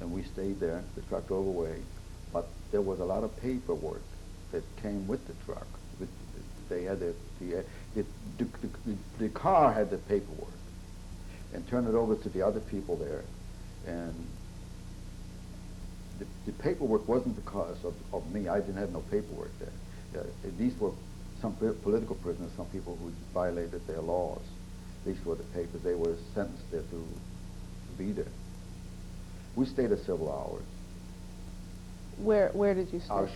and we stayed there. The truck drove away, but there was a lot of paperwork that came with the truck. They had the car had the paperwork, and turned it over to the other people there, and the paperwork wasn't because of me. I didn't have no paperwork there. These were some political prisoners, some people who violated their laws. These were the papers. They were sentenced there to be there. We stayed there several hours. Where did you stay?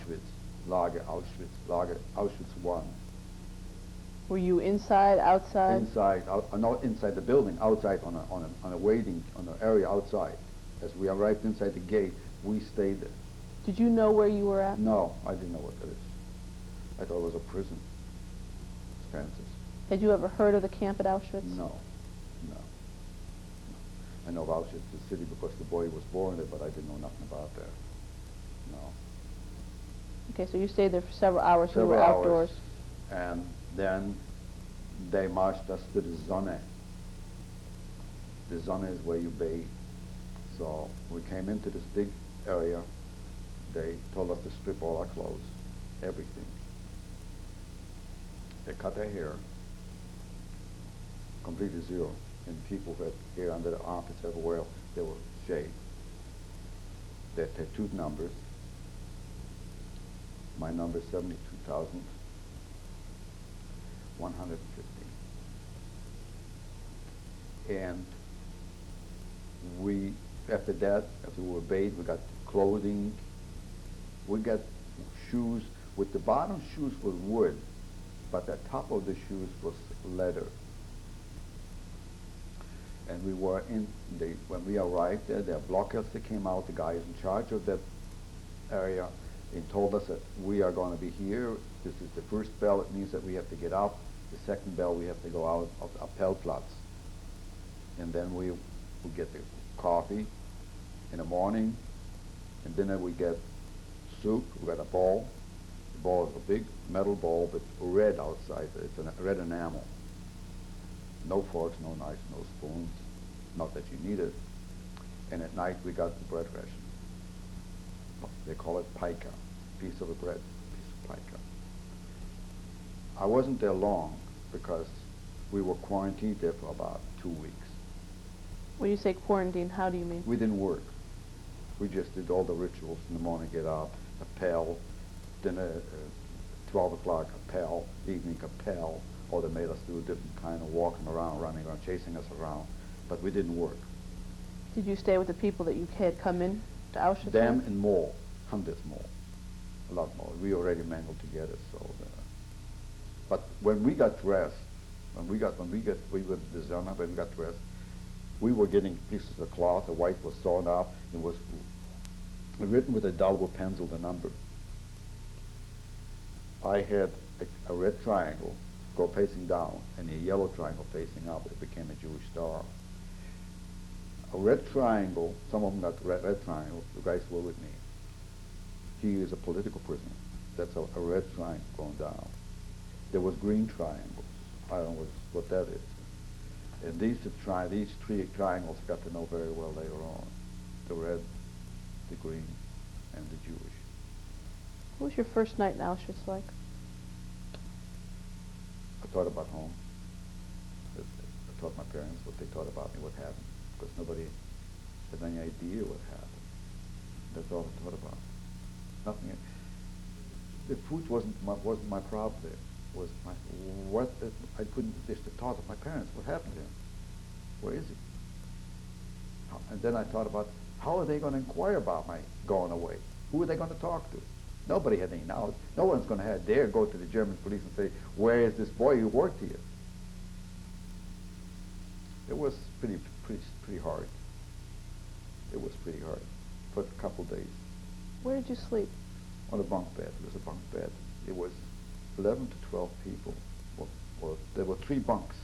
Lager Auschwitz 1. Were you inside, outside? Inside, not inside the building, outside on an area outside. As we arrived inside the gate, we stayed there. Did you know where you were at? No, I didn't know what that is. I thought it was a prison. Francis. Had you ever heard of the camp at Auschwitz? No. I know of Auschwitz, the city, because the boy was born there, but I didn't know nothing about that. No. Okay, so you stayed there for several hours. Several you were outdoors. Hours. And then they marched us to the Sonne. The Sonne is where you bathe. So we came into this big area. They told us to strip all our clothes, everything. They cut their hair, completely zero. And people who had hair under their armpits everywhere, they were shaved. They had tattooed numbers. My number is 72,150. And we, after that, after we were bathed, we got clothing. We got shoes, with the bottom shoes was wood, but the top of the shoes was leather. And we were when we arrived there, the blockheads that came out, the guys in charge of that area, and told us that we are going to be here. This is the first bell. It means that we have to get up. The second bell, we have to go out of Appellplatz. And then we get the coffee in the morning, and dinner we get soup. We got a ball. The ball is a big metal ball, but red outside. It's a red enamel. No forks, no knives, no spoons. Not that you need it. And at night we got the bread ration. They call it pica, piece of bread, piece of pica. I wasn't there long because we were quarantined there for about 2 weeks. When you say quarantine, how do you mean? We didn't work. We just did all the rituals in the morning, get up, appel, dinner, 12 o'clock, appel, evening, appel. Or they made us do a different kind of walking around, running around, chasing us around. But we didn't work. Did you stay with the people that you had come in to Auschwitz? Them with? and more, hundreds more, a lot more. We already mangled together. So, but when we got dressed, we were the Zona, when we got dressed, we were getting pieces of cloth. The white was sewn up. It was written with a dull pencil, the number. I had a red triangle go facing down and a yellow triangle facing up. It became a Jewish star. A red triangle, some of them got red triangle, the guys were with me. He is a political prisoner. That's a red triangle going down. There was green triangles. I don't know what that is. And these three triangles I got to know very well later on. The red, the green, and the Jewish. What was your first night in Auschwitz like? I thought about home. I taught my parents what they thought about me, what happened, because nobody had any idea what happened. That's all I thought about. Nothing. The food wasn't my problem. There was I couldn't just the thought of my parents. What happened to him? Where is he? And then I thought about how are they going to inquire about my going away? Who are they going to talk to? Nobody had any knowledge. No one's going to dare go to the German police and say, where is this boy who worked here? It was pretty hard. It was pretty hard for a couple days. Where did you sleep? On a bunk bed. It was a bunk bed. It was 11 to 12 people. Well, there were 3 bunks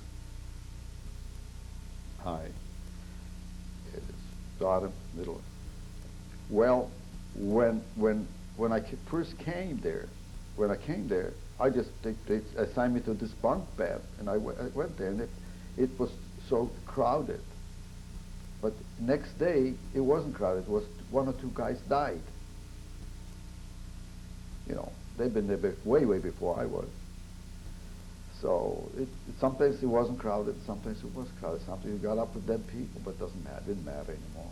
high. Bottom, middle. Well, when I first came there, I just they assigned me to this bunk bed, and I went there, and it was so crowded. But next day, it wasn't crowded. It was 1 or 2 guys died. You know, they'd been there way before I was. So sometimes it wasn't crowded, sometimes it was crowded. Sometimes you got up with dead people, but it didn't matter anymore.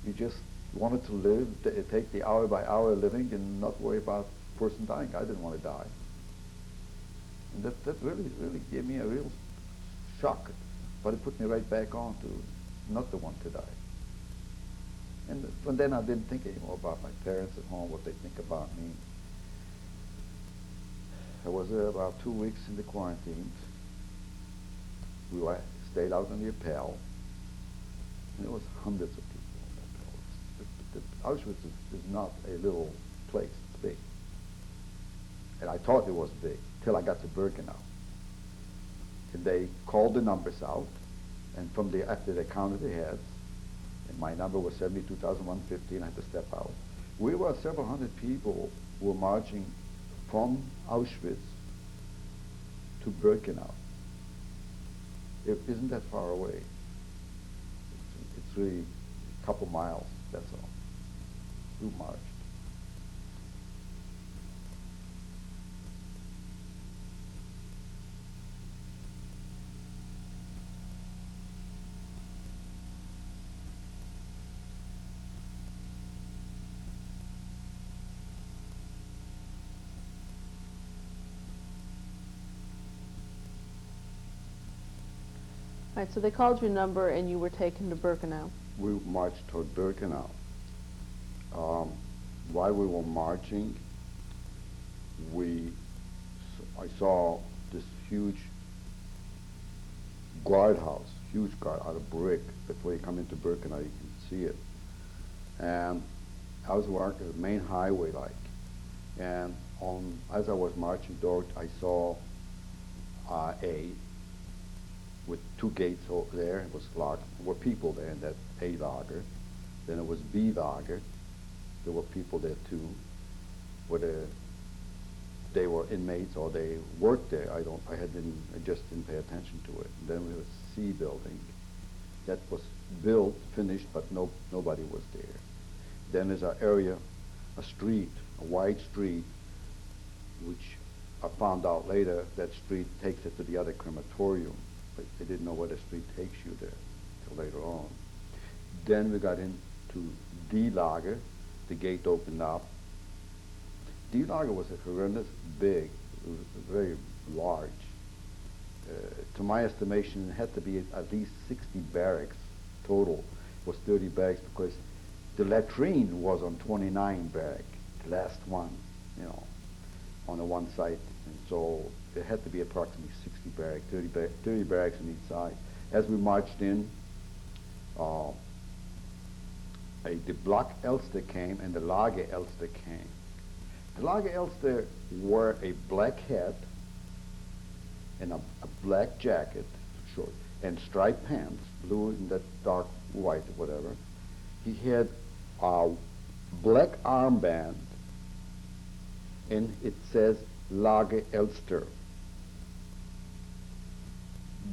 You just wanted to live, take the hour by hour living, and not worry about a person dying. I didn't want to die, and that really gave me a real shock. But it put me right back on to not the one to die. And then I didn't think anymore about my parents at home, what they think about me. I was there about 2 weeks in the quarantine. We stayed out in the Appel, and there was hundreds of people in the Appel. Auschwitz is not a little place, it's big. And I thought it was big, till I got to Birkenau. And they called the numbers out, and after they counted the heads, and my number was 72,150, and I had to step out. We were several hundred people who were marching from Auschwitz to Birkenau. It isn't that far away. It's really a couple miles, that's all. We marched. All right, so they called your number and you were taken to Birkenau. We marched toward Birkenau. while we were marching, I saw this huge guardhouse, huge guard out of brick. Before you come into Birkenau, you can see it. And I was walking the main highway, and as I was marching door, I saw A with two gates over there. It was locked. There were people there in that A lager. Then it was B lager. There were people there too, whether they were inmates or they worked there. I just didn't pay attention to it. And then we had a C building that was built, finished, but nobody was there. Then there's an area, a street, a wide street, which I found out later that street takes it to the other crematorium, but they didn't know where the street takes you there till later on. Then we got into D lager. The gate opened up. D lager was a horrendous big, it was very large. To my estimation, it had to be at least 60 barracks total. It was 30 barracks because the latrine was on 29 barrack, the last one, on the one side. And so it had to be approximately 60 barracks, 30 barracks on each side. As we marched in, the Block Elster came and the Lager Elster came. The Lager Elster wore a black hat and a black jacket, short, and striped pants, blue and that dark white or whatever. He had a black armband and it says Lager Elster.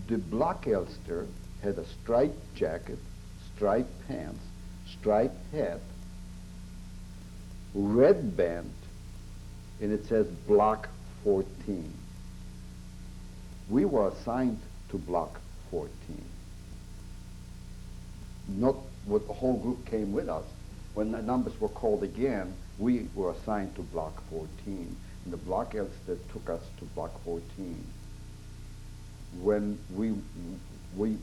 The Block Elster had a striped jacket, striped pants, striped hat, red band, and it says Block 14. We were assigned to Block 14. Not what the whole group came with us. When the numbers were called again, we were assigned to Block 14. And the Block Elster took us to Block 14. When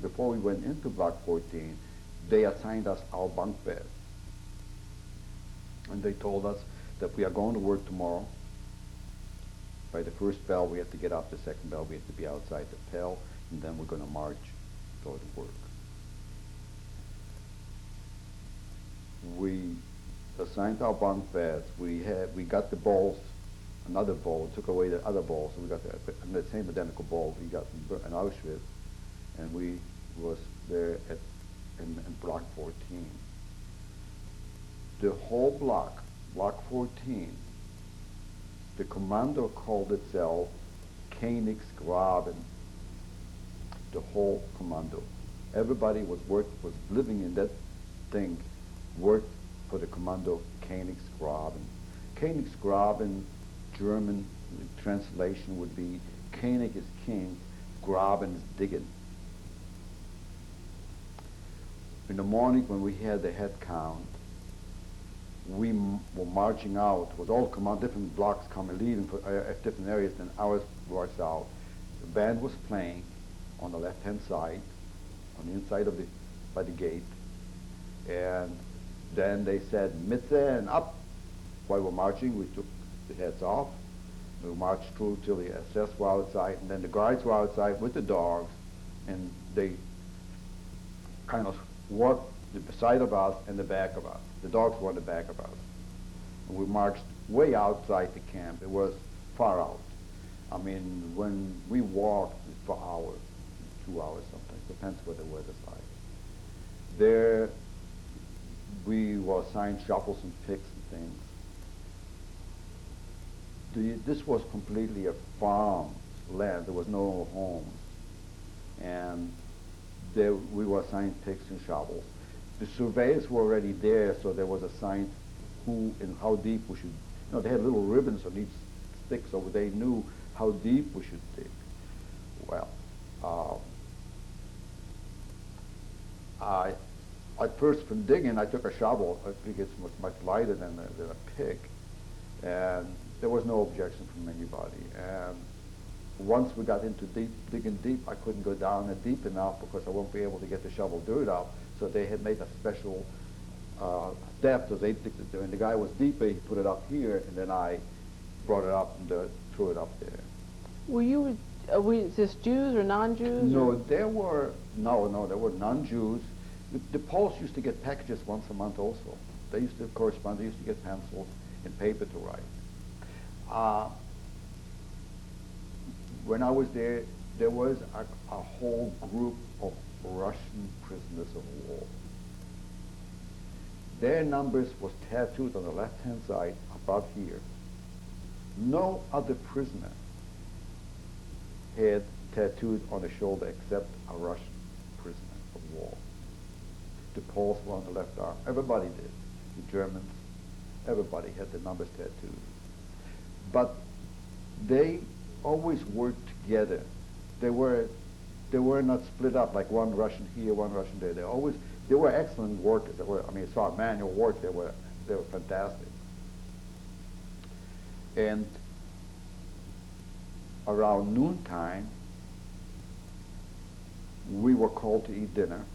before we went into Block 14, they assigned us our bunk bed. And they told us that we are going to work tomorrow. By the first bell, we have to get up. The second bell, we have to be outside the bell, and then we're going to march, go to work. We assigned our bunk beds. We got the balls, another ball, took away the other balls, so we got the same identical ball we got in Auschwitz, and we was there in Block 14. The whole block, Block 14, the commando called itself Königsgraben. The whole commando. Everybody was living in that thing, worked for the commando Königsgraben. Königsgraben, German translation would be König is king, Graben is digging. In the morning when we had the head count, we were marching out with all different blocks coming, leaving for different areas, then ours marched out. The band was playing on the left-hand side, on the inside by the gate, and then they said, Mitte and up. While we're marching, we took the heads off. We marched through till the SS were outside, and then the guards were outside with the dogs, and they kind of walked the side of us and the back of us. The dogs were on the back of us. And we marched way outside the camp. It was far out. I mean, when we walked for hours, 2 hours sometimes, depends what the weather's like. There, we were assigned shovels and picks and things. This was completely a farm land. There was no homes. And there, we were assigned picks and shovels. The surveyors were already there, so there was assigned who and how deep we should, they had little ribbons on each stick, so they knew how deep we should dig. Well, at first from digging, I took a shovel. I think it's much lighter than a pick, and there was no objection from anybody. And once we got into digging deep, I couldn't go down it deep enough because I won't be able to get the shovel dirt out. So they had made a special depth. So when the guy was deeper, he put it up here, and then I brought it up and threw it up there. Was this Jews or non-Jews? No, there were non-Jews. The Poles used to get packages once a month also. They used to correspond. They used to get pencils and paper to write. When I was there, there was a whole group of Russian prisoners of war. Their numbers was tattooed on the left-hand side, about here. No other prisoner had tattooed on the shoulder except a Russian prisoner of war. The Poles were on the left arm. Everybody did. The Germans, everybody had the numbers tattooed. But they always worked together. They were not split up like one Russian here, one Russian there. They were excellent workers. As far as manual work, they were fantastic. And around noontime, we were called to eat dinner.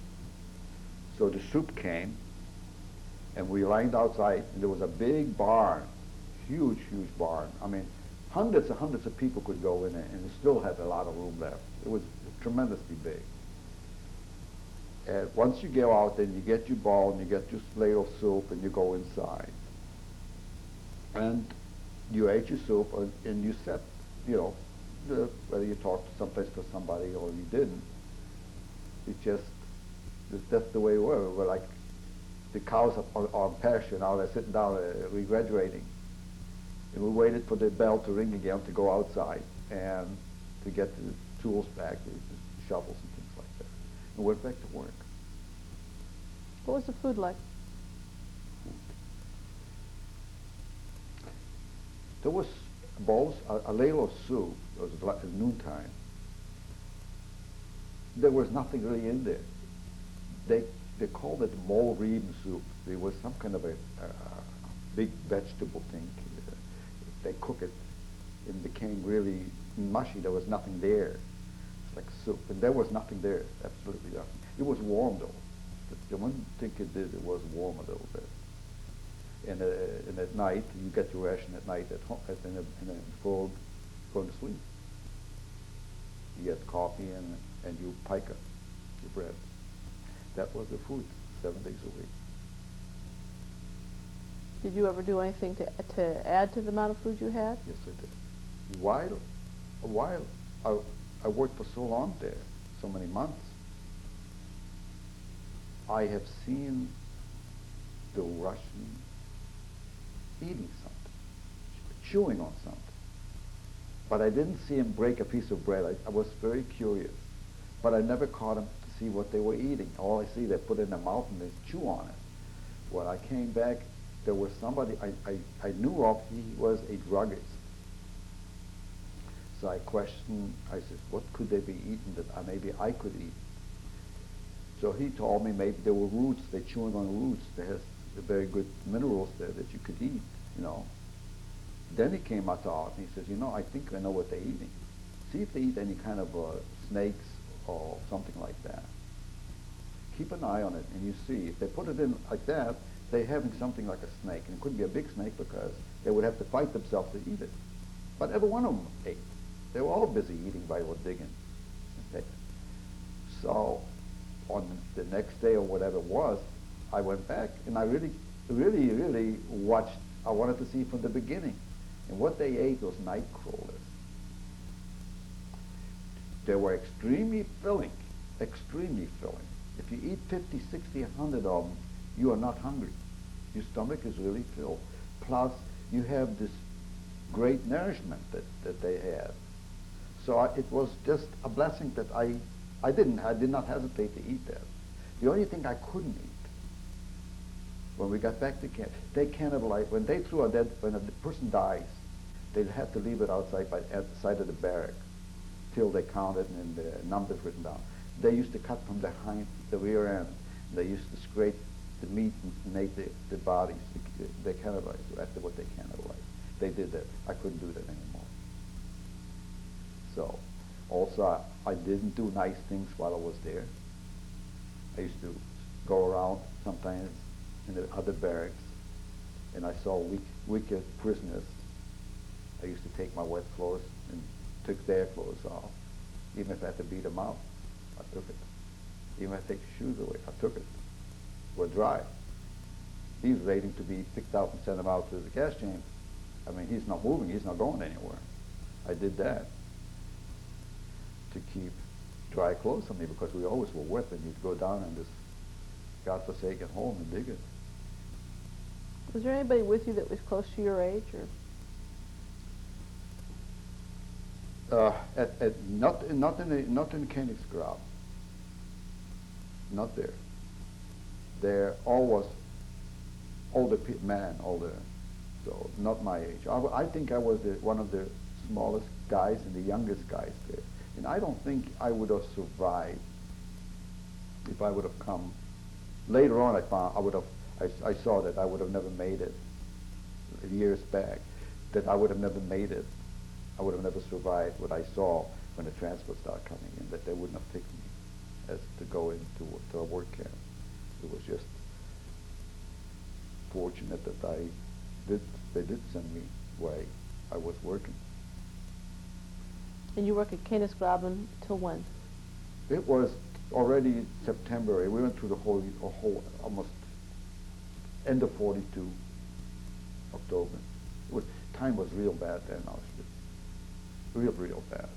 So the soup came, and we lined outside, and there was a big barn, huge barn. Hundreds and hundreds of people could go in it, and it still had a lot of room left. It was tremendously big. And once you go out, then you get your bowl, and you get your plate of soup, and you go inside. And you ate your soup, and you sat, whether you talked someplace to somebody or you didn't. That's the way we were. We were like the cows on pasture. Now they're sitting down, regraduating. And we waited for the bell to ring again to go outside and to get the tools back, the shovels and things like that. And went back to work. What was the food like? There was bowls, a ladle of soup. It was like at noontime. There was nothing really in there. They called it mole-reeben soup. There was some kind of a big vegetable thing. They cook it, it became really mushy. There was nothing there. It's like soup, and there was nothing there. Absolutely nothing. It was warm though. The one thing it did, it was warm a little bit. And at night, you get your ration at night at home, before going to sleep. You get coffee and you pica, your bread. That was the food, 7 days a week. Did you ever do anything to add to the amount of food you had? Yes, I did. While I worked for so long there, so many months, I have seen the Russian eating something, chewing on something. But I didn't see him break a piece of bread. I was very curious. But I never caught him to see what they were eating. All I see, they put it in their mouth and they chew on it. When I came back, there was somebody I knew of. He was a druggist. So I questioned, I said, what could they be eating that maybe I could eat? So he told me maybe there were roots. They're chewing on roots. There has very good minerals there that you could eat, Then he came out and he says, I think I know what they're eating. See if they eat any kind of snakes or something like that. Keep an eye on it and you see. If they put it in like that, they're having something like a snake. And it couldn't be a big snake because they would have to fight themselves to eat it. But every one of them ate. They were all busy eating while they were digging. So on the next day or whatever it was, I went back and I really watched. I wanted to see from the beginning. And what they ate was night crawlers. They were extremely filling. If you eat 50, 60, 100 of them, you are not hungry. Your stomach is really filled. Plus, you have this great nourishment that they have. So it was just a blessing that I did not hesitate to eat that. The only thing I couldn't eat, when we got back to camp, they cannibalized. When a person dies, they have to leave it outside at the side of the barrack till they count it and the numbers written down. They used to cut from the rear end. They used to scrape the meat and ate the bodies. They cannibalized. After what they cannibalized, they did that. I couldn't do that anymore. So, also I didn't do nice things while I was there. I used to go around sometimes in the other barracks, and I saw wicked prisoners. I used to take my wet clothes and took their clothes off. Even if I had to beat them up, I took it. Even if I had to take the shoes away, I took it. Were dry. He was waiting to be picked up and sent him out to the gas chamber. I mean, he's not moving, he's not going anywhere. I did that to keep dry clothes on me because we always were wet and you'd go down in this godforsaken hole and dig it. Was there anybody with you that was close to your age, or? Not in Königsgraben. Not there. There all was older older, so not my age. I think I was one of the smallest guys and the youngest guys there. And I don't think I would have survived if I would have come. Later on I saw that I would have never made it years back, that I would have never made it. I would have never survived what I saw when the transport started coming in, that they wouldn't have picked me as to go into a work camp. It was just fortunate that they did send me where I was working. And you work at Königsgraben till when? It was already September. We went through the whole almost end of 42, October. Time was real bad then, Auschwitz. Real bad.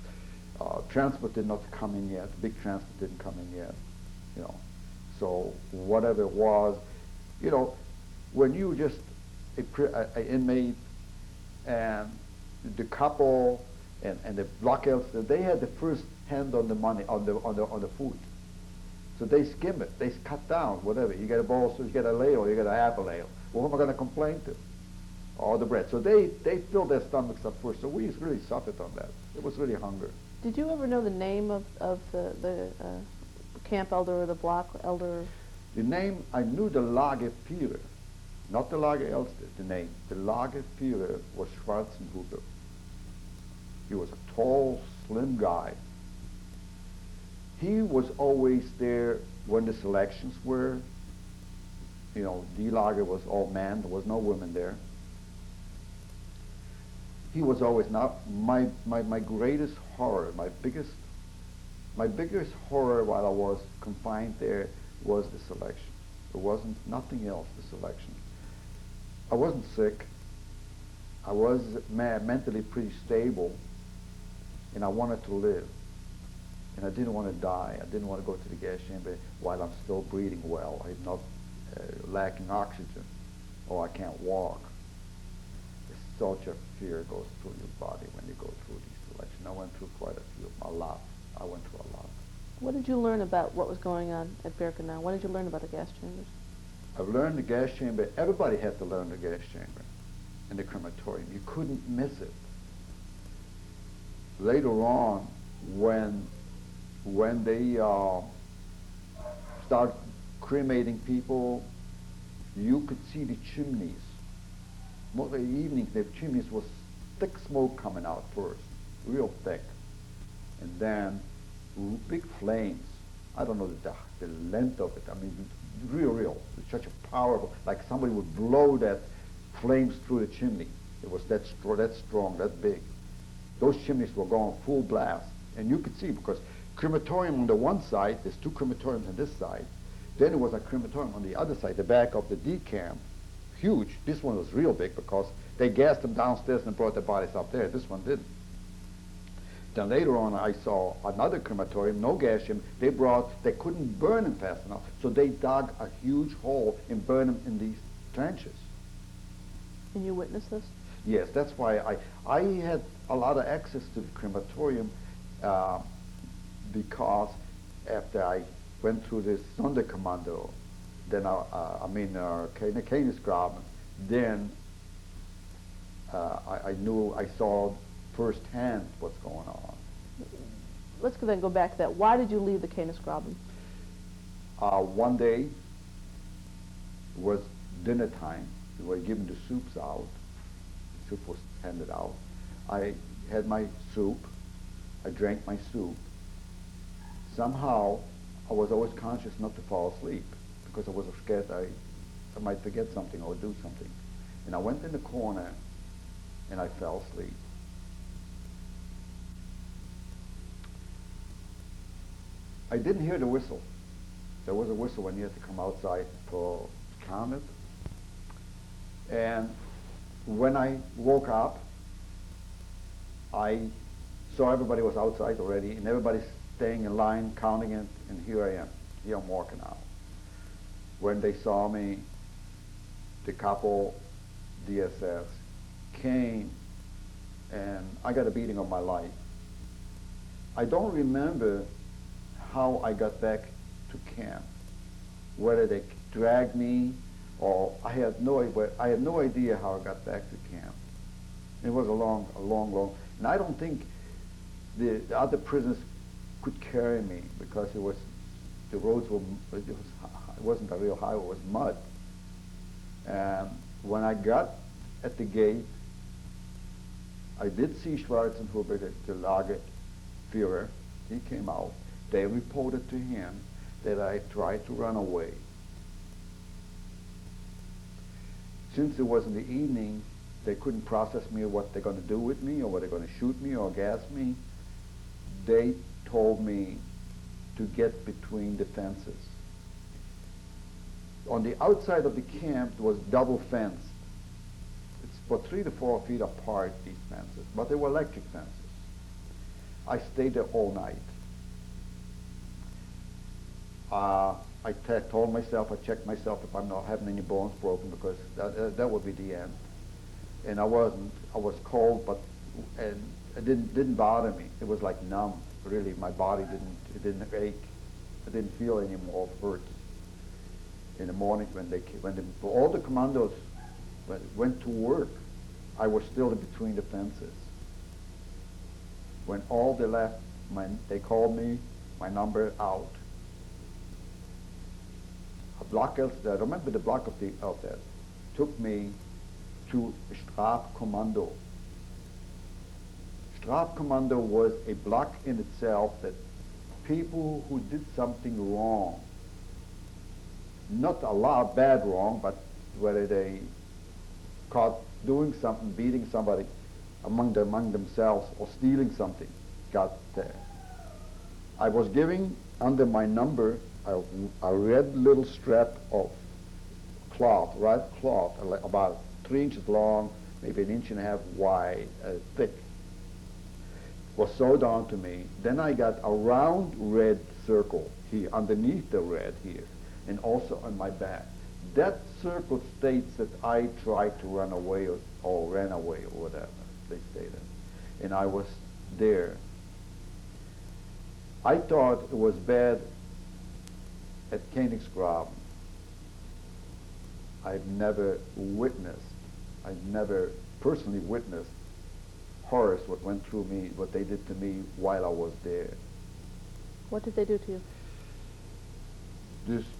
Transport did not come in yet. Big transport didn't come in yet. So whatever it was, when you just an inmate and the couple and the blockades, they had the first hand on the money on the food. So they skim it. They cut down whatever. You get a bowl, so you get a ladle, you get a half a ladle. Well, who am I going to complain to? Or the bread. So they filled their stomachs up first. So we really suffered on that. It was really hunger. Did you ever know the name of the camp elder or the block elder? The name, I knew the Lagerführer, not the Lagerälteste, the name. The Lagerführer was Schwarzenhuber. He was a tall, slim guy. He was always there when the selections were. D Lager was all men. There was no women there. He was always not my greatest horror, my biggest horror while I was confined there was the selection. There wasn't nothing else, the selection. I wasn't sick. I was mentally pretty stable, and I wanted to live. And I didn't want to die. I didn't want to go to the gas chamber while I'm still breathing well. I'm not lacking oxygen, or I can't walk. Such a fear goes through your body when you go through these selections. I went through quite a few, a lot. I went through a lot. What did you learn about what was going on at Birkenau? What did you learn about the gas chambers? I've learned the gas chamber. Everybody had to learn the gas chamber and the crematorium. You couldn't miss it. Later on, when they start cremating people, you could see the chimneys. Most of the evenings, the chimneys was thick smoke coming out first, real thick, and then big flames. I don't know the length of it. I mean, real. It's such a powerful, like somebody would blow that flames through the chimney. It was that strong, that big. Those chimneys were going full blast, and you could see because crematorium on the one side, there's two crematoriums on this side. Then it was a crematorium on the other side, the back of the D camp. Huge. This one was real big because they gassed them downstairs and brought the bodies up there. This one didn't. Then later on I saw another crematorium, no gas chamber. They couldn't burn them fast enough, so they dug a huge hole and burned them in these trenches. And you witnessed this? Yes, that's why I had a lot of access to the crematorium because after I went through this Sonderkommando, then Königsgraben, then I saw firsthand what's going on. Let's then go back to that. Why did you leave the Königsgraben? One day was dinner time. We were giving the soups out. The soup was handed out. I had my soup. I drank my soup. Somehow, I was always conscious not to fall asleep because I was scared I might forget something or do something. And I went in the corner and I fell asleep. I didn't hear the whistle. There was a whistle when you had to come outside to count it. And when I woke up, I saw everybody was outside already, and everybody's staying in line, counting it, and here I am. Here I'm walking out. When they saw me, the couple DSS came, and I got a beating of my life. I don't remember how I got back to camp, whether they dragged me or I had no idea how I got back to camp. It was a long, and I don't think the other prisoners could carry me because the roads were, it wasn't a real highway, it was mud. And when I got at the gate, I did see Schwarzenhuber, the Lagerführer. He came out. They reported to him that I tried to run away. Since it was in the evening, they couldn't process me or what they're going to do with me or whether they're going to shoot me or gas me. They told me to get between the fences. On the outside of the camp was double fenced. It's about 3 to 4 feet apart, these fences, but they were electric fences. I stayed there all night. I told myself, I checked myself if I'm not having any bones broken because that would be the end. And I wasn't. I was cold, but and it didn't bother me. It was like numb. Really, my body didn't ache. I didn't feel any more hurt. In the morning when all the commandos went to work, I was still in between the fences. When all they left, they called me, my number out. A block else, I remember the block of that, took me to Strafkommando. Strafkommando was a block in itself that people who did something wrong, not a lot bad wrong, but whether they caught doing something, beating somebody among themselves or stealing something, got there. I was giving under my number a red little strap of cloth, red cloth, about 3 inches long, maybe 1.5 inches wide, thick, was sewed onto me. Then I got a round red circle here, underneath the red here, and also on my back. That circle states that I tried to run away or ran away or whatever they stated. And I was there. I thought it was bad at Königsgraben. I've never personally witnessed horrors what went through me, what they did to me while I was there. What did they do to you?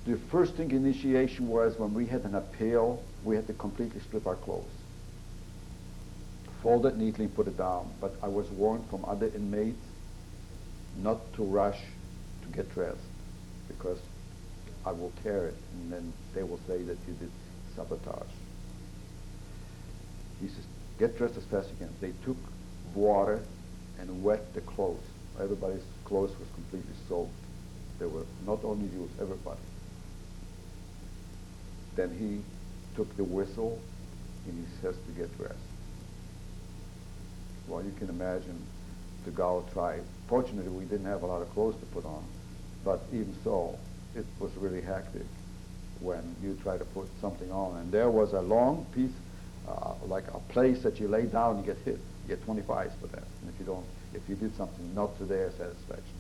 The first thing initiation was when we had an appeal, we had to completely strip our clothes. Fold it neatly, put it down. But I was warned from other inmates not to rush to get dressed because I will tear it and then they will say that you did sabotage. He says, get dressed as fast as you can. They took water and wet the clothes. Everybody's clothes was completely soaked. They were not only Jews, everybody. Then he took the whistle and he says to get dressed. Well, you can imagine the Gao tribe. Fortunately, we didn't have a lot of clothes to put on, but even so, it was really hectic when you try to put something on. And there was a long piece, like a place that you lay down, you get hit. You get 25s for that. And if you did something not to their satisfaction.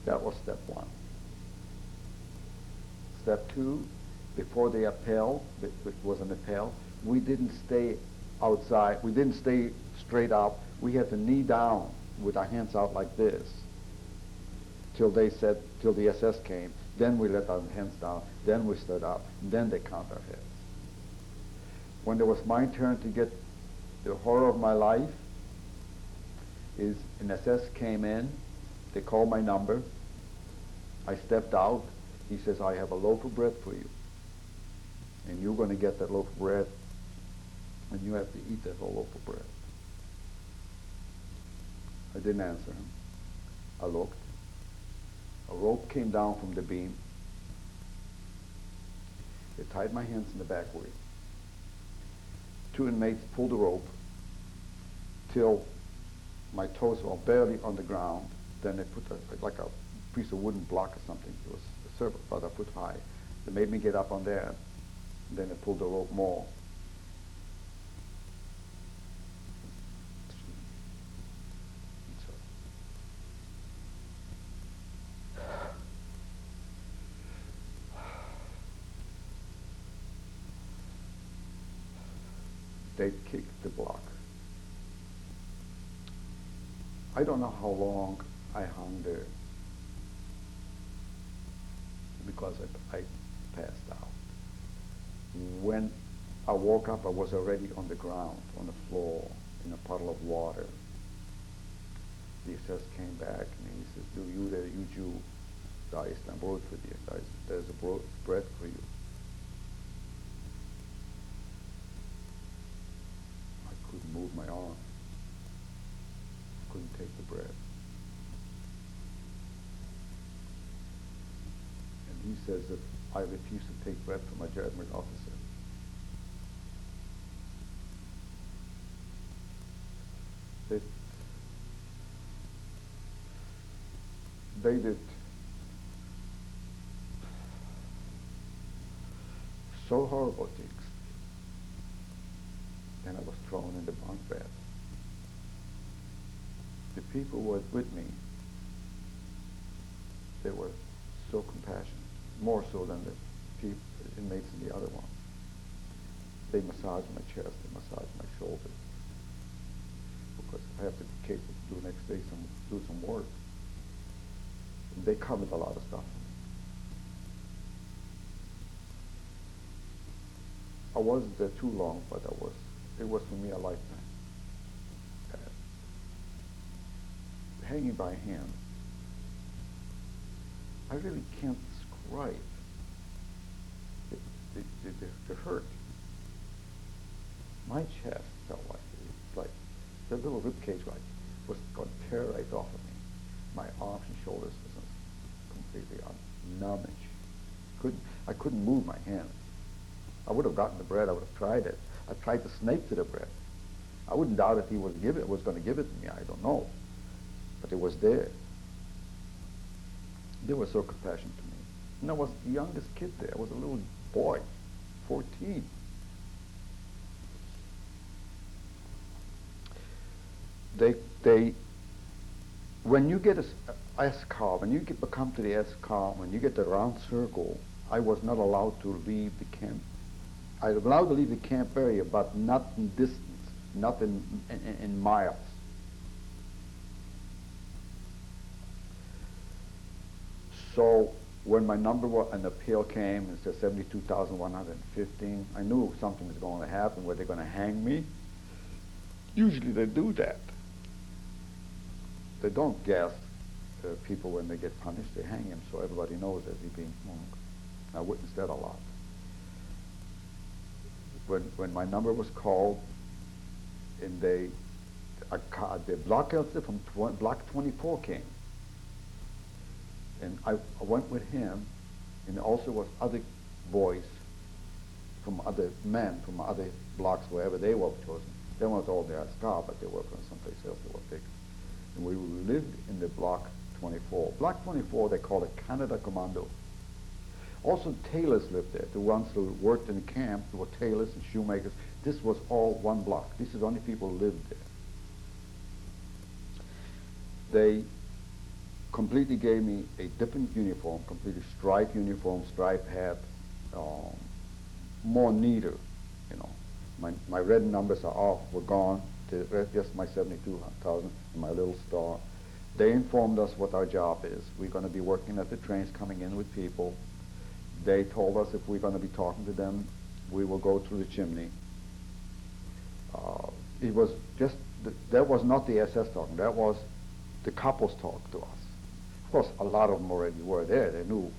That was step one. Step two, before the appel, which was an appel, we didn't stay outside. We didn't stay straight up. We had to knee down with our hands out like this till the SS came. Then we let our hands down. Then we stood up. Then they count our heads. When it was my turn to get the horror of my life, is an SS came in. They called my number. I stepped out. He says, I have a loaf of bread for you. and you're going to get that loaf of bread, and you have to eat that whole loaf of bread. I didn't answer him. I looked. A rope came down from the beam. They tied my hands in the back way. Two inmates pulled the rope till my toes were barely on the ground. Then they put like a piece of wooden block or something. It was a circle about a foot high. They made me get up on there. Then they pulled the rope more. They kicked the block. I don't know how long I hung there because I passed out. When I woke up, I was already on the ground, on the floor, in a puddle of water. The SS came back and he says, "Do you there, you Jew, da ist ein Brot für dir. There's a bread for you." I couldn't move my arm. Couldn't take the bread. And he says that I refuse to take bread from a German officer. They did so horrible things. Then I was thrown in the bunk bed. The people who were with me, they were so compassionate, more so than the inmates in the other one. They massaged my chest, they massaged my shoulders, because I have to be capable to do next day do some work. And they covered a lot of stuff. I wasn't there too long, but it was for me a lifetime. Hanging by hand, I really can't describe the hurt. My chest felt like the little rib cage was going to tear right off of me. My arms and shoulders was completely numbing. I couldn't move my hands. I would have gotten the bread. I would have tried it. I tried to snake to the bread. I wouldn't doubt if he was going to give it to me. I don't know. But it was there. They were so compassionate to me. And I was the youngest kid there. I was a little boy, 14. When you get a S-car, when you come to the S-car, when you get the round circle, I was not allowed to leave the camp. I was allowed to leave the camp area, but not in distance, not in miles. So when my number an appeal came and said 72,115, I knew something was going to happen where they're going to hang me. Usually they do that. They don't gas people when they get punished. They hang them so everybody knows that he's being hung. I witnessed that a lot. When my number was called, and the block officer from block 24 came, and I went with him, and also was other boys from other men from other blocks wherever they were chosen. They weren't all there at Star, but they were from someplace else they were picked. And we lived in the block 24. Block 24, they call it Canada Commando. Also tailors lived there. The ones who worked in the camp, who were tailors and shoemakers. This was all one block. This is the only people who lived there. They completely gave me a different uniform, completely striped uniform, striped hat, more neater, you know. My red numbers are off, were gone. Just my 72,000 and my little star. They informed us what our job is. We're going to be working at the trains coming in with people. They told us if we're going to be talking to them, we will go through the chimney. It was just, that was not the SS talking, that was the couples talk to us. Of course, a lot of them already were there, they knew.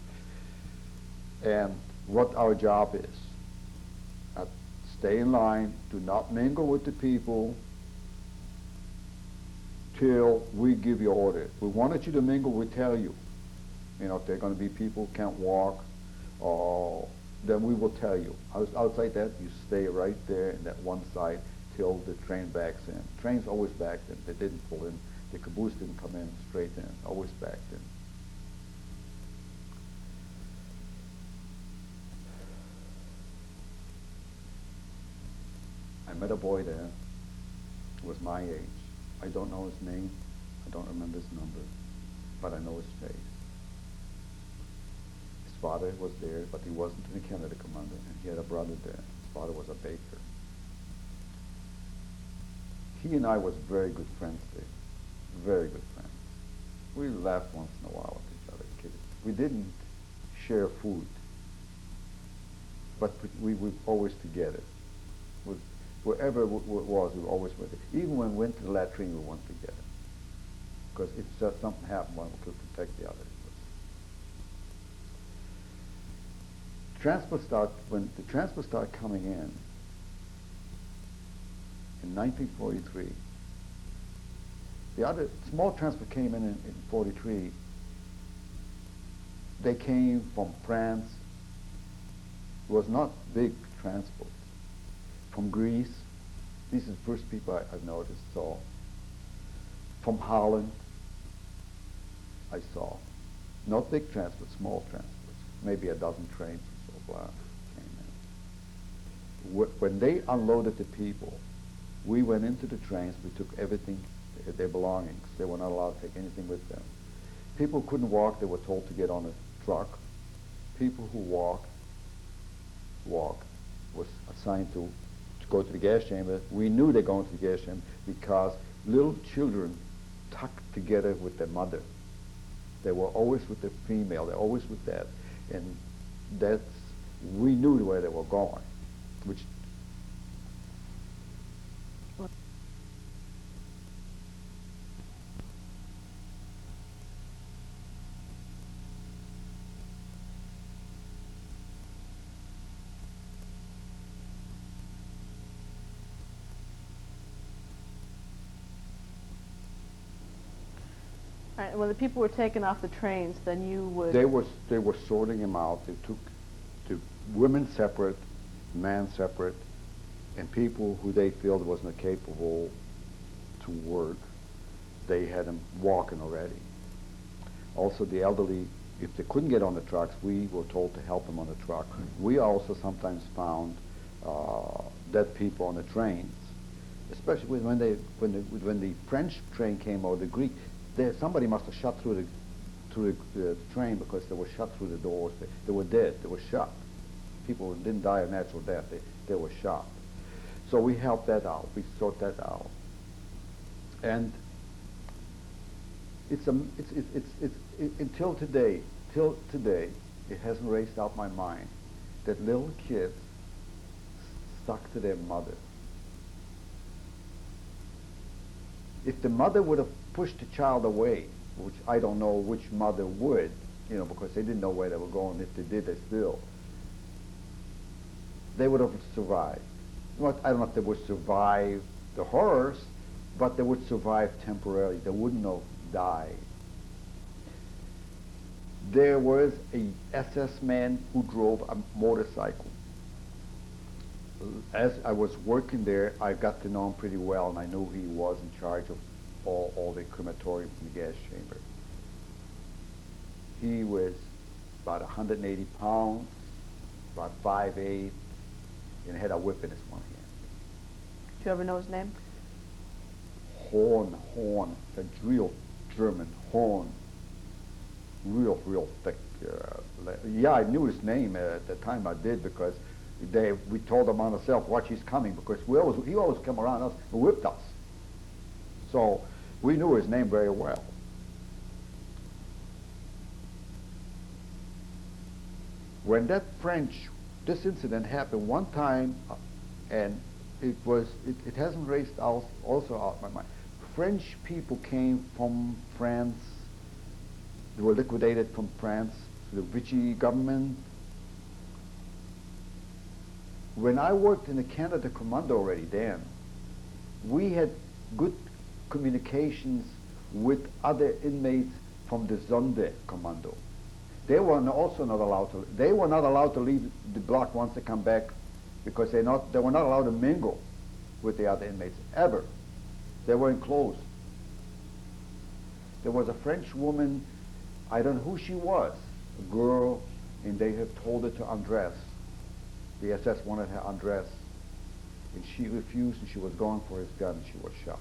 And what our job is, stay in line, do not mingle with the people till we give you order. We wanted you to mingle, we tell you. You know, if there are going to be people who can't walk, then we will tell you. Outside that, you stay right there in that one side till the train backs in. Trains always backed in. They didn't pull in. The caboose didn't come in straight in. Always backed in. I met a boy there who was my age. I don't know his name. I don't remember his number. But I know his face. His father was there, but he wasn't in the Canada Commander, and he had a brother there. His father was a baker. He and I was very good friends there. Very good friends. We laughed once in a while with each other, kidding. We didn't share food, but we were always together. Wherever it was, we were always with it. Even when we went to the latrine, we went together. Because if just something happened, one could protect the other. When the transport started coming in 1943, the other small transport came in 43. They came from France. It was not big transport. From Greece. These are the first people I've noticed, saw. From Holland, I saw. Not big transports, small transports. Maybe a dozen trains or so, blah, came in. When they unloaded the people, we went into the trains, we took everything, their belongings. They were not allowed to take anything with them. People who couldn't walk, they were told to get on a truck. People who walked, was assigned to go to the gas chamber. We knew they're going to the gas chamber because little children tucked together with their mother. They were always with the female. They're always with that. And we knew where they were going, which All right, when the people were taken off the trains, then you would... They were sorting them out. They took the women separate, men separate, and people who they felt wasn't capable to work, they had them walking already. Also the elderly, if they couldn't get on the trucks, we were told to help them on the truck. We also sometimes found dead people on the trains, especially when the French train came or the Greek. Somebody must have shot through the train because they were shot through the doors. They were dead. They were shot. People didn't die a natural death. They were shot. So we helped that out. We sort that out. And until today, it hasn't raced out my mind that little kids stuck to their mother. If the mother would have pushed the child away, which I don't know which mother would, because they didn't know where they were going. If they did, they still. They would have survived. I don't know if they would survive the horrors, but they would survive temporarily. They wouldn't have died. There was a SS man who drove a motorcycle. As I was working there, I got to know him pretty well, and I knew he was in charge of all the crematorium in the gas chamber. He was about 180 pounds, about 5'8", and had a whip in his one hand. Do you ever know his name? Horn, the real German Horn, real thick. Yeah, I knew his name at the time. I did because we told him on ourselves, watch, he's coming, because he always came around us and whipped us. So we knew his name very well. When this incident happened one time, and it hasn't raced also out my mind. French people came from France. They were liquidated from France, the Vichy government. When I worked in the Canada Commando already then, we had good communications with other inmates from the Sonde Commando. They were also not allowed to. They were not allowed to leave the block once they come back, because they were not allowed to mingle with the other inmates ever. They were enclosed. There was a French woman, I don't know who she was, a girl, and they had told her to undress. The SS wanted her undressed, and she refused, and she was going for his gun, and she was shot.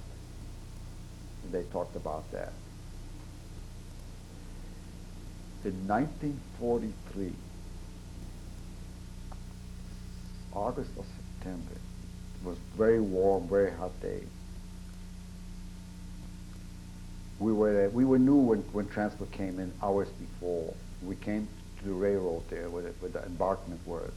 And they talked about that. In 1943, August or September, it was very warm, very hot day. We knew when transport came in hours before. We came to the railroad there where the embarkment was.